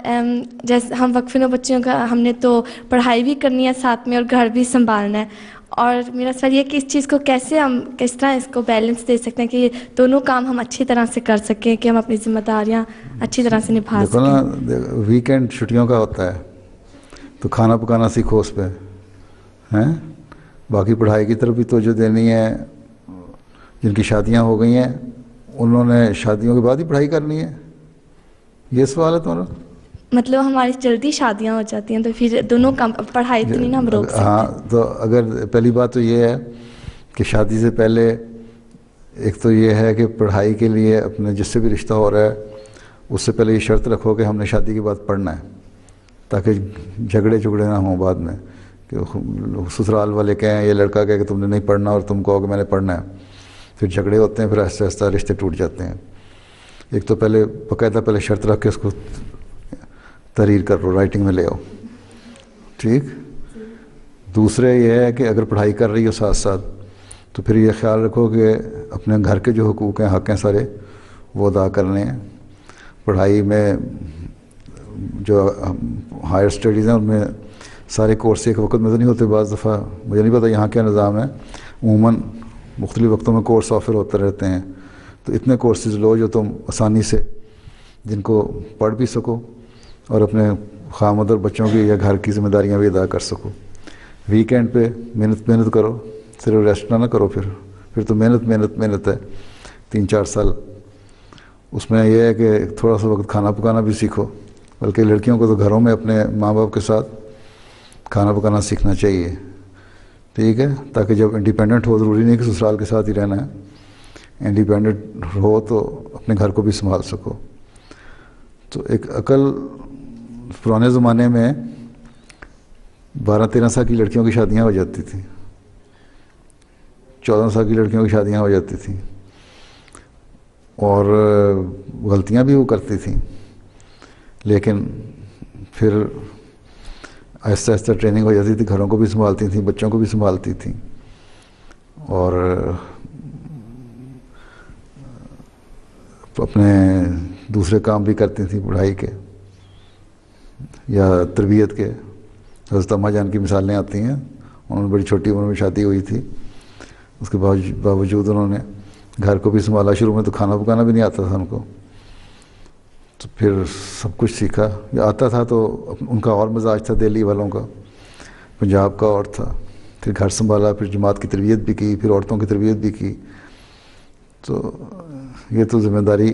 جیسے ہم وقف نو بچیوں کا ہم نے تو پڑھائی بھی کرنی ہے ساتھ میں، اور گھر بھی سنبھالنا ہے، اور میرا سوال یہ ہے کہ اس چیز کو کیسے ہم کس طرح اس کو بیلنس دے سکتے ہیں کہ یہ دونوں کام ہم اچھی طرح سے کر سکیں، کہ ہم اپنی ذمہ داریاں اچھی طرح سے نبھا دیکھو نا، سکیں۔ ویکینڈ چھٹیوں کا ہوتا ہے تو کھانا پکانا سیکھو اس پہ، ہیں باقی پڑھائی کی طرف بھی توجہ دینی ہے۔ جن کی شادیاں ہو گئی ہیں انہوں نے شادیوں کے بعد ہی پڑھائی کرنی ہے، یہ سوال ہے تمہارا؟ مطلب ہماری جلدی شادیاں ہو جاتی ہیں تو پھر دونوں کام، پڑھائی تو نہیں نا ہم روک سکتے۔ ہاں، تو اگر پہلی بات تو یہ ہے کہ شادی سے پہلے ایک تو یہ ہے کہ پڑھائی کے لیے اپنے جس سے بھی رشتہ ہو رہا ہے اس سے پہلے یہ شرط رکھو کہ ہم نے شادی کے بعد پڑھنا ہے، تاکہ جھگڑے نہ ہوں بعد میں، کہ سسرال والے کہیں، یہ لڑکا کہے کہ تم نے نہیں پڑھنا اور تم کہو کہ میں نے پڑھنا ہے، پھر جھگڑے ہوتے ہیں، پھر آہستہ آہستہ رشتے ٹوٹ جاتے ہیں۔ ایک تو پہلے باقاعدہ پہلے شرط رکھ کے اس کو تحریر کر لو، رائٹنگ میں لے آؤ، ٹھیک۔ دوسرے یہ ہے کہ اگر پڑھائی کر رہی ہو ساتھ ساتھ تو پھر یہ خیال رکھو کہ اپنے گھر کے جو حقوق ہیں، حق ہیں سارے، وہ ادا کرنے ہیں۔ پڑھائی میں جو ہائر اسٹڈیز ہیں ان میں سارے کورس ایک وقت میں تو نہیں ہوتے، بعض دفعہ مجھے نہیں پتہ یہاں کیا نظام ہے، عموماً مختلف وقتوں میں کورس آفر ہوتے رہتے ہیں، تو اتنے کورسز لو جو تم آسانی سے جن کو پڑھ بھی سکو اور اپنے خامد اور بچوں کی یا گھر کی ذمہ داریاں بھی ادا کر سکو. ویکینڈ پہ محنت کرو, صرف ریسٹ نہ کرو. پھر تو محنت ہے 3-4 سال. اس میں یہ ہے کہ تھوڑا سا وقت کھانا پکانا بھی سیکھو. بلکہ لڑکیوں کو تو گھروں میں اپنے ماں باپ کے ساتھ کھانا پکانا سیکھنا چاہیے, ٹھیک ہے, تاکہ جب انڈیپینڈنٹ ہو, ضروری نہیں کہ سسرال کے ساتھ ہی رہنا ہے, انڈیپینڈنٹ ہو تو اپنے گھر کو بھی سنبھال سکو. تو ایک عقل, پرانے زمانے میں 12-13 سال کی لڑکیوں کی شادیاں ہو جاتی تھیں, 14 سال کی لڑکیوں کی شادیاں ہو جاتی تھیں, اور غلطیاں بھی وہ کرتی تھیں, لیکن پھر آہستہ آہستہ ٹریننگ ہو جاتی تھی, گھروں کو بھی سنبھالتی تھیں, بچوں کو بھی سنبھالتی تھیں, اور اپنے دوسرے کام بھی کرتی تھیں, پڑھائی کے یا تربیت کے. حضرت اماں جان کی مثالیں آتی ہیں, انہوں نے بڑی چھوٹی عمر میں شادی ہوئی تھی, اس کے باوجود انہوں نے گھر کو بھی سنبھالا. شروع میں تو کھانا پکانا بھی نہیں آتا تھا ان کو, تو پھر سب کچھ سیکھا. یا آتا تھا تو ان کا اور مزاج تھا دہلی والوں کا, پنجاب کا اور تھا. پھر گھر سنبھالا, پھر جماعت کی تربیت بھی کی, پھر عورتوں کی تربیت بھی کی. تو یہ تو ذمہ داری,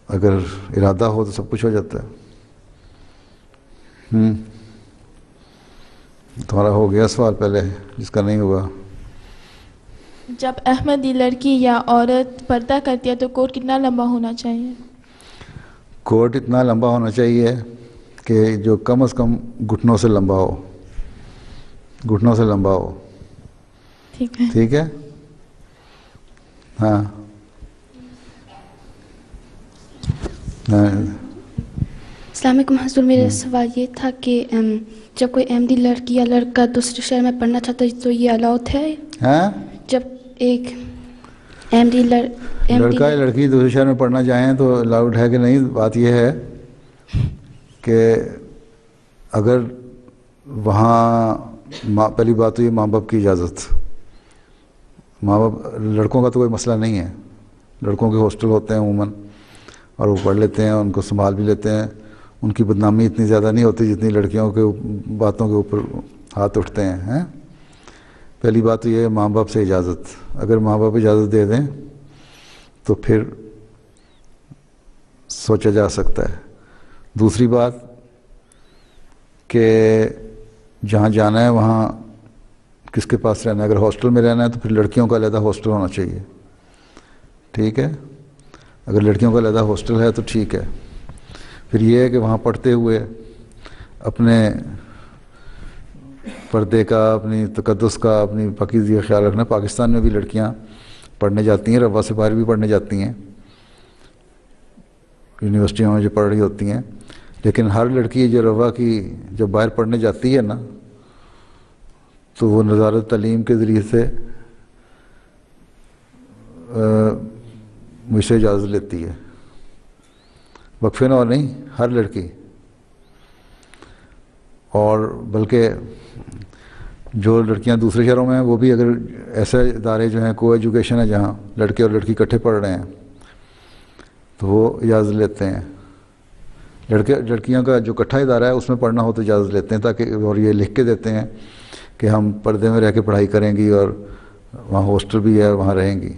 اگر ارادہ ہو تو سب کچھ ہو جاتا ہے. تمہارا ہو گیا سوال پہلے, جس کا نہیں ہوا. جب احمدی لڑکی یا عورت پردہ کرتی ہے تو کوٹ کتنا لمبا ہونا چاہیے؟ کوٹ اتنا لمبا ہونا چاہیے کہ جو کم از کم گھٹنوں سے لمبا ہو, گھٹنوں سے لمبا ہو. ٹھیک ہے. ہاں السلام علیکم حضور. میرا سوال یہ تھا کہ جب کوئی احمدی لڑکی یا لڑکا دوسرے شہر میں پڑھنا چاہتا ہے تو یہ الاؤڈ ہے؟ جب ایک احمدی لڑکا یا لڑکی دوسرے شہر میں پڑھنا چاہیں تو الاؤڈ ہے کہ نہیں؟ بات یہ ہے کہ اگر وہاں پہلی بات تو یہ ماں باپ کی اجازت. ماں باپ, لڑکوں کا تو کوئی مسئلہ نہیں ہے, لڑکوں کے ہاسٹل ہوتے ہیں عموماً, اور وہ پڑھ لیتے ہیں, ان کو سنبھال بھی لیتے ہیں. ان کی بدنامی اتنی زیادہ نہیں ہوتی جتنی لڑکیوں کے باتوں کے اوپر ہاتھ اٹھتے ہیں. پہلی بات تو یہ ہے ماں باپ سے اجازت. اگر ماں باپ اجازت دے دیں تو پھر سوچا جا سکتا ہے. دوسری بات کہ جہاں جانا ہے وہاں کس کے پاس رہنا ہے. اگر ہاسٹل میں رہنا ہے تو پھر لڑکیوں کا علیحدہ ہاسٹل ہونا چاہیے, ٹھیک ہے. اگر لڑکیوں کا علیحدہ ہاسٹل ہے تو ٹھیک ہے. پھر یہ ہے کہ وہاں پڑھتے ہوئے اپنے پردے کا, اپنی تقدس کا, اپنی پاکیزگی کا خیال رکھنا. پاکستان میں بھی لڑکیاں پڑھنے جاتی ہیں, روا سے باہر بھی پڑھنے جاتی ہیں, یونیورسٹیوں میں جو پڑھ رہی ہوتی ہیں. لیکن ہر لڑکی جو روا کی جب باہر پڑھنے جاتی ہے نا, تو وہ وزارت تعلیم کے ذریعے سے مجھ سے اجازت لیتی ہے, وقفے نہ اور نہیں, ہر لڑکی. اور بلکہ جو لڑکیاں دوسرے شہروں میں ہیں وہ بھی اگر ایسے ادارے جو ہیں کو ایجوکیشن ہے جہاں لڑکے اور لڑکی اکٹھے پڑھ رہے ہیں تو وہ اجازت لیتے ہیں. لڑکیوں کا جو اکٹھا ادارہ ہے اس میں پڑھنا ہو تو اجازت لیتے ہیں, تاکہ اور یہ لکھ کے دیتے ہیں کہ ہم پردے میں رہ کے پڑھائی کریں گی اور وہاں ہاسٹل بھی ہے, وہاں رہیں گی.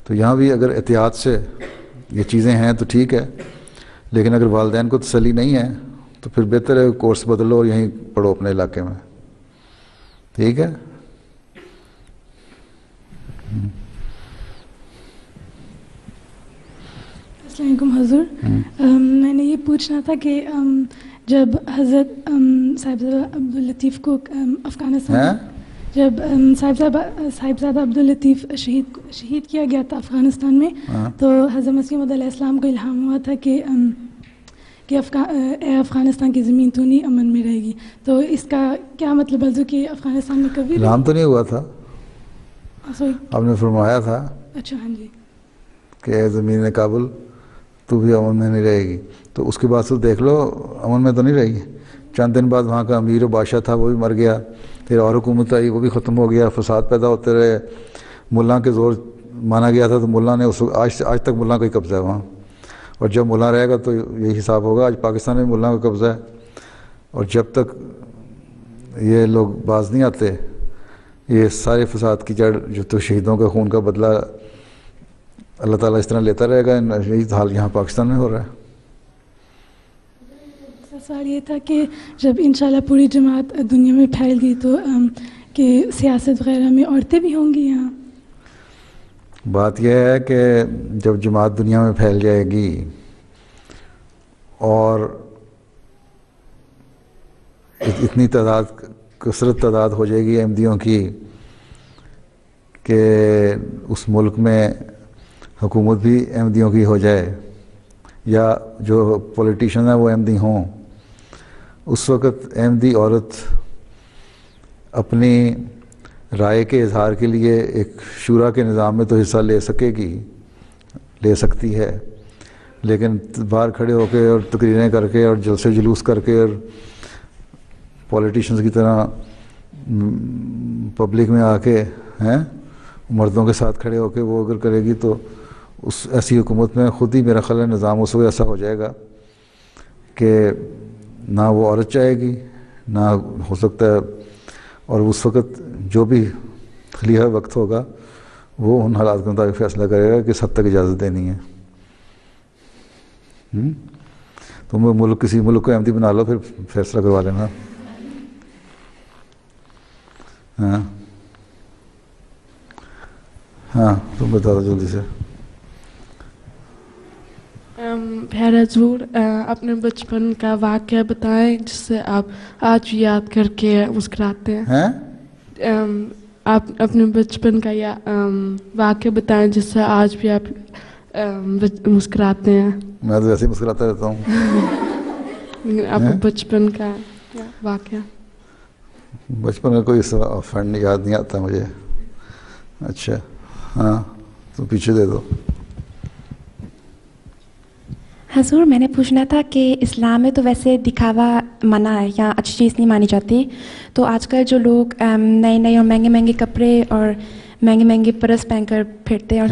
تو یہاں بھی اگر احتیاط سے یہ چیزیں ہیں تو ٹھیک ہے, لیکن اگر والدین کو تسلی نہیں ہے تو پھر بہتر ہے کورس بدلو اور یہیں پڑھو اپنے علاقے میں, ٹھیک ہے. السلام علیکم حضور. میں نے یہ پوچھنا تھا کہ جب حضرت صاحبزادہ عبداللطیف کو افغانستان جب صاحبزادہ عبداللطیف شہید کیا گیا تھا افغانستان میں, تو حضرت مسیح موعود علیہ السلام کو الہام ہوا تھا کہ اے افغانستان کی زمین تو نہیں امن میں رہے گی. تو اس کا کیا مطلب ہے کہ افغانستان میں کبھی الہام تو نہیں ہوا تھا, آپ نے فرمایا تھا. اچھا, ہاں جی, کہ اے زمین کابل تو بھی امن میں نہیں رہے گی. تو اس کے بعد تو دیکھ لو امن میں تو نہیں رہے گی. چند دن بعد وہاں کا امیر و بادشاہ تھا وہ بھی مر گیا, پھر اور حکومت آئی وہ بھی ختم ہو گیا, فساد پیدا ہوتے رہے. ملا کے زور مانا گیا تھا تو ملا نے آج تک ملا کا ہی قبضہ ہے وہاں. اور جب ملا رہے گا تو یہی حساب ہوگا. آج پاکستان میں ملا کا قبضہ ہے, اور جب تک یہ لوگ باز نہیں آتے, یہ سارے فساد کی جڑ جو تو شہیدوں کا خون کا بدلہ اللہ تعالیٰ اس طرح لیتا رہے گا. یہی حال یہاں پاکستان میں ہو رہا ہے. سوال یہ تھا کہ جب انشاءاللہ پوری جماعت دنیا میں پھیل گئی تو کہ سیاست وغیرہ میں عورتیں بھی ہوں گی یہاں. بات یہ ہے کہ جب جماعت دنیا میں پھیل جائے گی اور اتنی کثرت تعداد ہو جائے گی احمدیوں کی کہ اس ملک میں حکومت بھی احمدیوں کی ہو جائے یا جو پولیٹیشن ہیں وہ احمدی ہوں, اس وقت احمدی عورت اپنی رائے کے اظہار کے لیے ایک شورا کے نظام میں تو حصہ لے سکتی ہے, لیکن باہر کھڑے ہو کے اور تقریریں کر کے اور جلسے جلوس کر کے اور پولیٹیشنز کی طرح پبلک میں آ کے مردوں کے ساتھ کھڑے ہو کے وہ اگر کرے گی تو اس ایسی حکومت میں خود ہی میرا خیال ہے نظام اس وقت ایسا ہو جائے گا کہ نہ وہ عورت چاہے گی نہ ہو سکتا ہے, اور اس وقت جو بھی خلیفہ وقت ہوگا وہ ان حالات کے مطابق فیصلہ کرے گا کہ کس حد تک اجازت دینی ہے. تم کسی ملک کو احمدی بنا لو, پھر فیصلہ کروا لینا. ہاں تم بتا دو جلدی سے. پیارے حضور, اپنے بچپن کا واقعہ بتائیں جس سے آپ آج یاد کر کے مسکراتے ہیں. آپ اپنے بچپن کا یا واقعہ بتائیں جس سے آج بھی آپ مسکراتے ہیں. میں تو ویسے ہی مسکراتا رہتا ہوں. آپ بچپن کا واقعہ. بچپن کا کوئی فنڈ یاد نہیں آتا مجھے. اچھا ہاں تو پیچھے دے دو. حضور میں نے پوچھنا تھا کہ اسلام میں تو ویسے دکھاوا منع ہے یا اچھی چیز نہیں مانی جاتی, تو آج کل جو لوگ نئے نئے اور مہنگے مہنگے کپڑے اور مہنگے مہنگے پرس پہن کر پھرتے ہیں, اور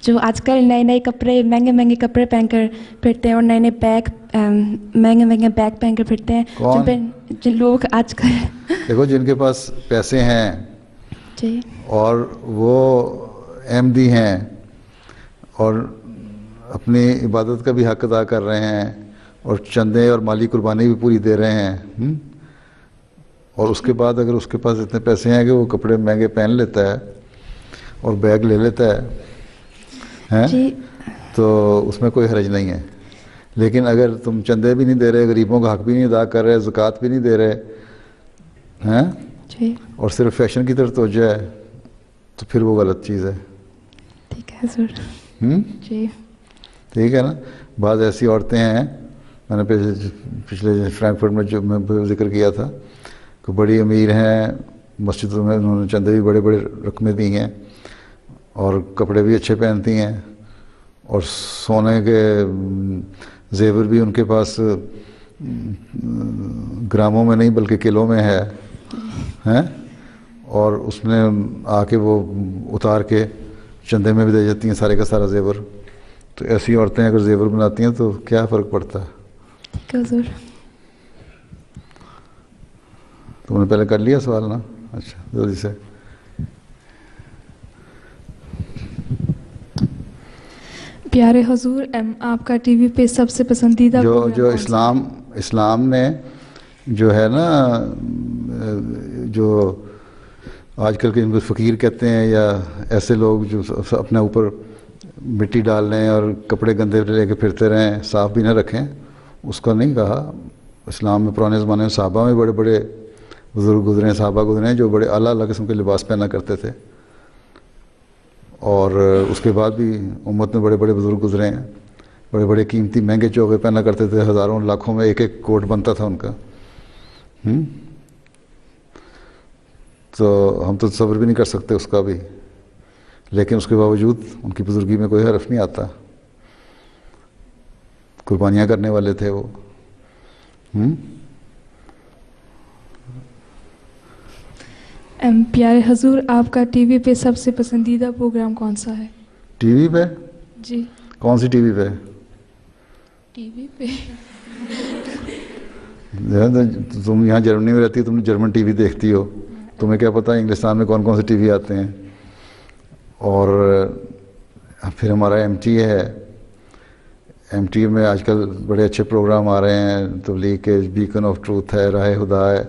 جو آج کل نئے نئے کپڑے مہنگے مہنگے کپڑے پہن کر پھرتے ہیں اور نئے نئے بیگ مہنگے مہنگے بیگ پہن کر پھرتے ہیں, جن لوگ آج کل دیکھو جن کے پاس پیسے ہیں جی اور وہ احمدی ہیں اور اپنی عبادت کا بھی حق ادا کر رہے ہیں اور چندے اور مالی قربانی بھی پوری دے رہے ہیں, اور اس کے بعد اگر اس کے پاس اتنے پیسے ہیں کہ وہ کپڑے مہنگے پہن لیتا ہے اور بیگ لے لیتا ہے تو اس میں کوئی حرج نہیں ہے. لیکن اگر تم چندے بھی نہیں دے رہے, غریبوں کا حق بھی نہیں ادا کر رہے, زکوٰۃ بھی نہیں دے رہے ہیں اور صرف فیشن کی طرف توجہ ہے تو پھر وہ غلط چیز ہے. ٹھیک ہے حضور. جی ٹھیک ہے نا. بعض ایسی عورتیں ہیں, میں نے پچھلے فرینکفرٹ میں جو میں ذکر کیا تھا کہ بڑی امیر ہیں, مسجدوں میں انہوں نے چندے بھی بڑے بڑے رقمیں دی ہیں اور کپڑے بھی اچھے پہنتی ہیں اور سونے کے زیور بھی ان کے پاس گراموں میں نہیں بلکہ کلوں میں ہے, اور اس میں آ کے وہ اتار کے چندے میں بھی دے جاتی ہیں سارے کا سارا زیور. تو ایسی عورتیں اگر زیور بناتی ہیں تو کیا فرق پڑتا ہے. تم نے پہلے کر لیا سوال نا. اچھا جلدی سے. پیارے حضور, آپ کا ٹی وی پہ سب سے پسندیدہ جو اسلام نے جو ہے نا, جو آج کل کے ان کو فقیر کہتے ہیں یا ایسے لوگ جو اپنے اوپر مٹی ڈال لیں اور کپڑے گندے لے کے پھرتے رہیں, صاف بھی نہ رکھیں, اس کا نہیں کہا. اسلام میں پرانے زمانے میں صحابہ میں بڑے بڑے بزرگ گزرے ہیں, صحابہ گزرے ہیں جو بڑے اعلیٰ اعلیٰ قسم کے لباس پہنا کرتے تھے, اور اس کے بعد بھی امت میں بڑے بڑے بزرگ گزرے ہیں, بڑے بڑے قیمتی مہنگے چوغے پہنا کرتے تھے, ہزاروں لاکھوں میں ایک ایک کوٹ بنتا تھا ان کا. تو ہم تو تصور بھی نہیں کر سکتے اس کا بھی, لیکن اس کے باوجود ان کی بزرگی میں کوئی حرف نہیں آتا. قربانیاں کرنے والے تھے وہ. پیارے حضور, آپ کا ٹی وی پہ سب سے پسندیدہ پروگرام کون سا ہے؟ ٹی وی پہ؟ جی. کون سی ٹی وی پہ؟ ٹی وی پہ تم یہاں جرمنی میں رہتی ہو, تم جرمن ٹی وی دیکھتی ہو, تمہیں کیا پتہ انگلستان میں کون کون سے ٹی وی آتے ہیں. اور پھر ہمارا ایم ٹی ہے, ایم ٹی میں آج کل بڑے اچھے پروگرام آ رہے ہیں, تبلیغ کے, بیکن آف ٹروتھ ہے, راہ خدا ہے,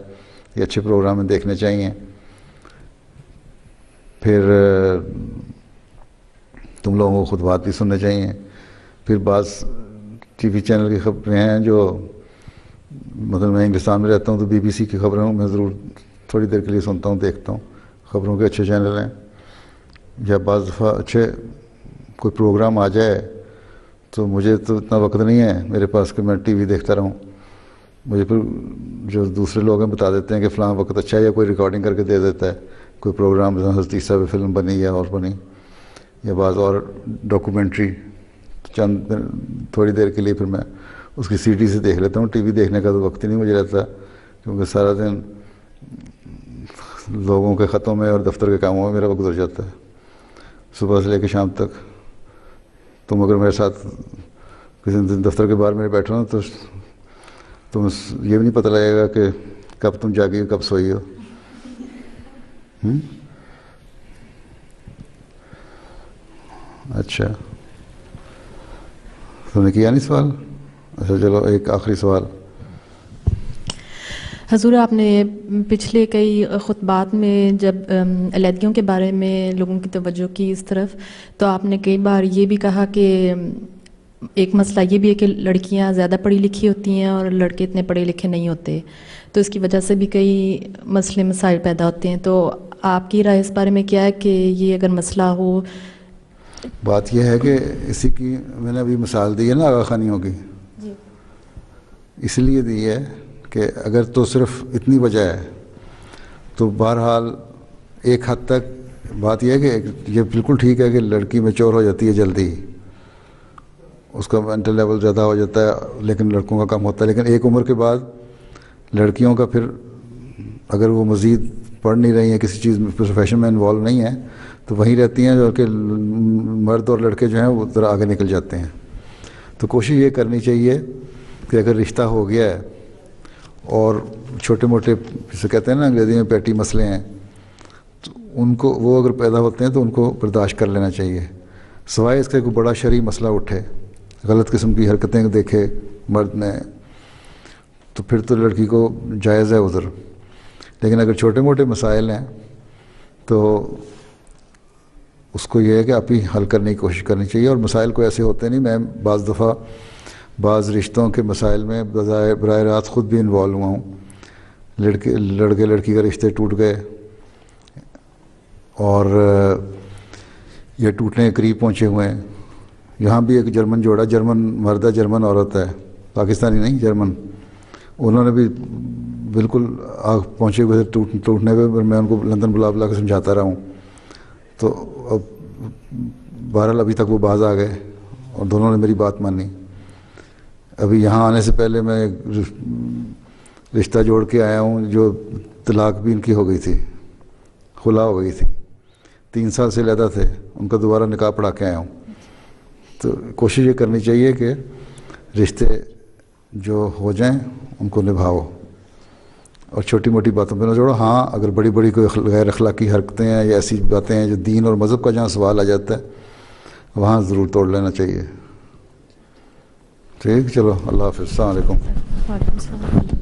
یہ اچھے پروگرام ہیں, دیکھنے چاہیے. پھر تم لوگوں کو خطبات بھی سننے چاہیے. پھر بعض ٹی وی چینل کی خبریں ہیں جو, مطلب میں انگلستان میں رہتا ہوں تو بی بی سی کی خبریں میں ضرور تھوڑی دیر کے لیے سنتا ہوں, دیکھتا ہوں. خبروں کے اچھے چینل ہیں. یا بعض دفعہ اچھے کوئی پروگرام آ جائے تو مجھے تو اتنا وقت نہیں ہے میرے پاس کہ میں ٹی وی دیکھتا رہوں. مجھے پھر جو دوسرے لوگ ہیں بتا دیتے ہیں کہ فلاں وقت اچھا ہے, یا کوئی ریکارڈنگ کر کے دے دیتا ہے کوئی پروگرام, حضرت عیسیٰ پہ فلم بنی یا اور بنی, یا بعض اور ڈاکومنٹری. چند تھوڑی دیر کے لیے پھر میں اس کی سی ڈی سے دیکھ لیتا ہوں. ٹی وی دیکھنے کا تو وقت ہی نہیں مجھے رہتا, کیونکہ سارا دن لوگوں کے خطوں میں اور دفتر کے کاموں میں میرا وقت گزر جاتا ہے, صبح سے لے کے شام تک. تم اگر میرے ساتھ کسی دن دفتر کے باہر میرے بیٹھو نا تو تم یہ بھی نہیں پتہ لگے گا کہ کب تم جاگی ہو کب سوئی ہو. اچھا, تم نے کیا نہیں سوال؟ اچھا چلو ایک آخری سوال. حضور, آپ نے پچھلے کئی خطبات میں جب علیحدگیوں کے بارے میں لوگوں کی توجہ کی اس طرف, تو آپ نے کئی بار یہ بھی کہا کہ ایک مسئلہ یہ بھی ہے کہ لڑکیاں زیادہ پڑھی لکھی ہوتی ہیں اور لڑکے اتنے پڑھے لکھے نہیں ہوتے, تو اس کی وجہ سے بھی کئی مسئلے مسائل پیدا ہوتے ہیں. تو آپ کی رائے اس بارے میں کیا ہے کہ یہ اگر مسئلہ ہو؟ بات یہ ہے کہ اسی کی میں نے ابھی مثال دی ہے نا آغا خانیوں کی, اس لیے دی ہے کہ اگر تو صرف اتنی وجہ ہے تو بہرحال ایک حد تک بات یہ ہے کہ یہ بالکل ٹھیک ہے کہ لڑکی میچور ہو جاتی ہے جلدی, اس کا مینٹل لیول زیادہ ہو جاتا ہے, لیکن لڑکوں کا کم ہوتا ہے. لیکن ایک عمر کے بعد لڑکیوں کا پھر اگر وہ مزید پڑھ نہیں رہی ہیں, کسی چیز میں پروفیشن میں انوالو نہیں ہیں, تو وہیں رہتی ہیں جو کہ مرد اور لڑکے جو ہیں وہ ذرا آگے نکل جاتے ہیں. تو کوشش یہ کرنی چاہیے کہ اگر رشتہ ہو گیا ہے اور چھوٹے موٹے جسے کہتے ہیں نا انگریزی میں پیٹی مسئلے ہیں, تو ان کو وہ اگر پیدا ہوتے ہیں تو ان کو برداشت کر لینا چاہیے, سوائے اس کا کوئی بڑا شرعی مسئلہ اٹھے, غلط قسم کی حرکتیں دیکھے مرد نے, تو پھر تو لڑکی کو جائز ہے عذر. لیکن اگر چھوٹے موٹے مسائل ہیں تو اس کو یہ ہے کہ آپ ہی حل کرنے کی کوشش کرنی چاہیے. اور مسائل کو ایسے ہوتے نہیں, میں بعض دفعہ بعض رشتوں کے مسائل میں براہ راست خود بھی انوالو ہوا ہوں. لڑکے لڑکی کا رشتے ٹوٹ گئے اور یہ ٹوٹنے کے قریب پہنچے ہوئے ہیں. یہاں بھی ایک جرمن جوڑا, جرمن مرد ہے جرمن عورت ہے, پاکستانی نہیں جرمن, انہوں نے بھی بالکل آگ پہنچے ہوئے تھے ٹوٹنے پہ, میں ان کو لندن بلا کے سمجھاتا رہا ہوں. تو اب بہرحال ابھی تک وہ باز آ گئے اور دونوں نے میری بات مانی. ابھی یہاں آنے سے پہلے میں رشتہ جوڑ کے آیا ہوں جو طلاق بھی ان کی ہو گئی تھی, خلا ہو گئی تھی, 3 سال سے علیحدہ تھے, ان کا دوبارہ نکاح پڑھا کے آیا ہوں. تو کوشش یہ کرنی چاہیے کہ رشتے جو ہو جائیں ان کو نبھاؤ اور چھوٹی موٹی باتوں پہ نہ جوڑو. ہاں اگر بڑی بڑی کوئی غیر اخلاقی حرکتیں ہیں یا ایسی باتیں ہیں جو دین اور مذہب کا جہاں سوال آ جاتا ہے وہاں ضرور توڑ لینا چاہیے. ٹھیک, چلو اللہ حافظ, السلام علیکم. وعلیکم السلام.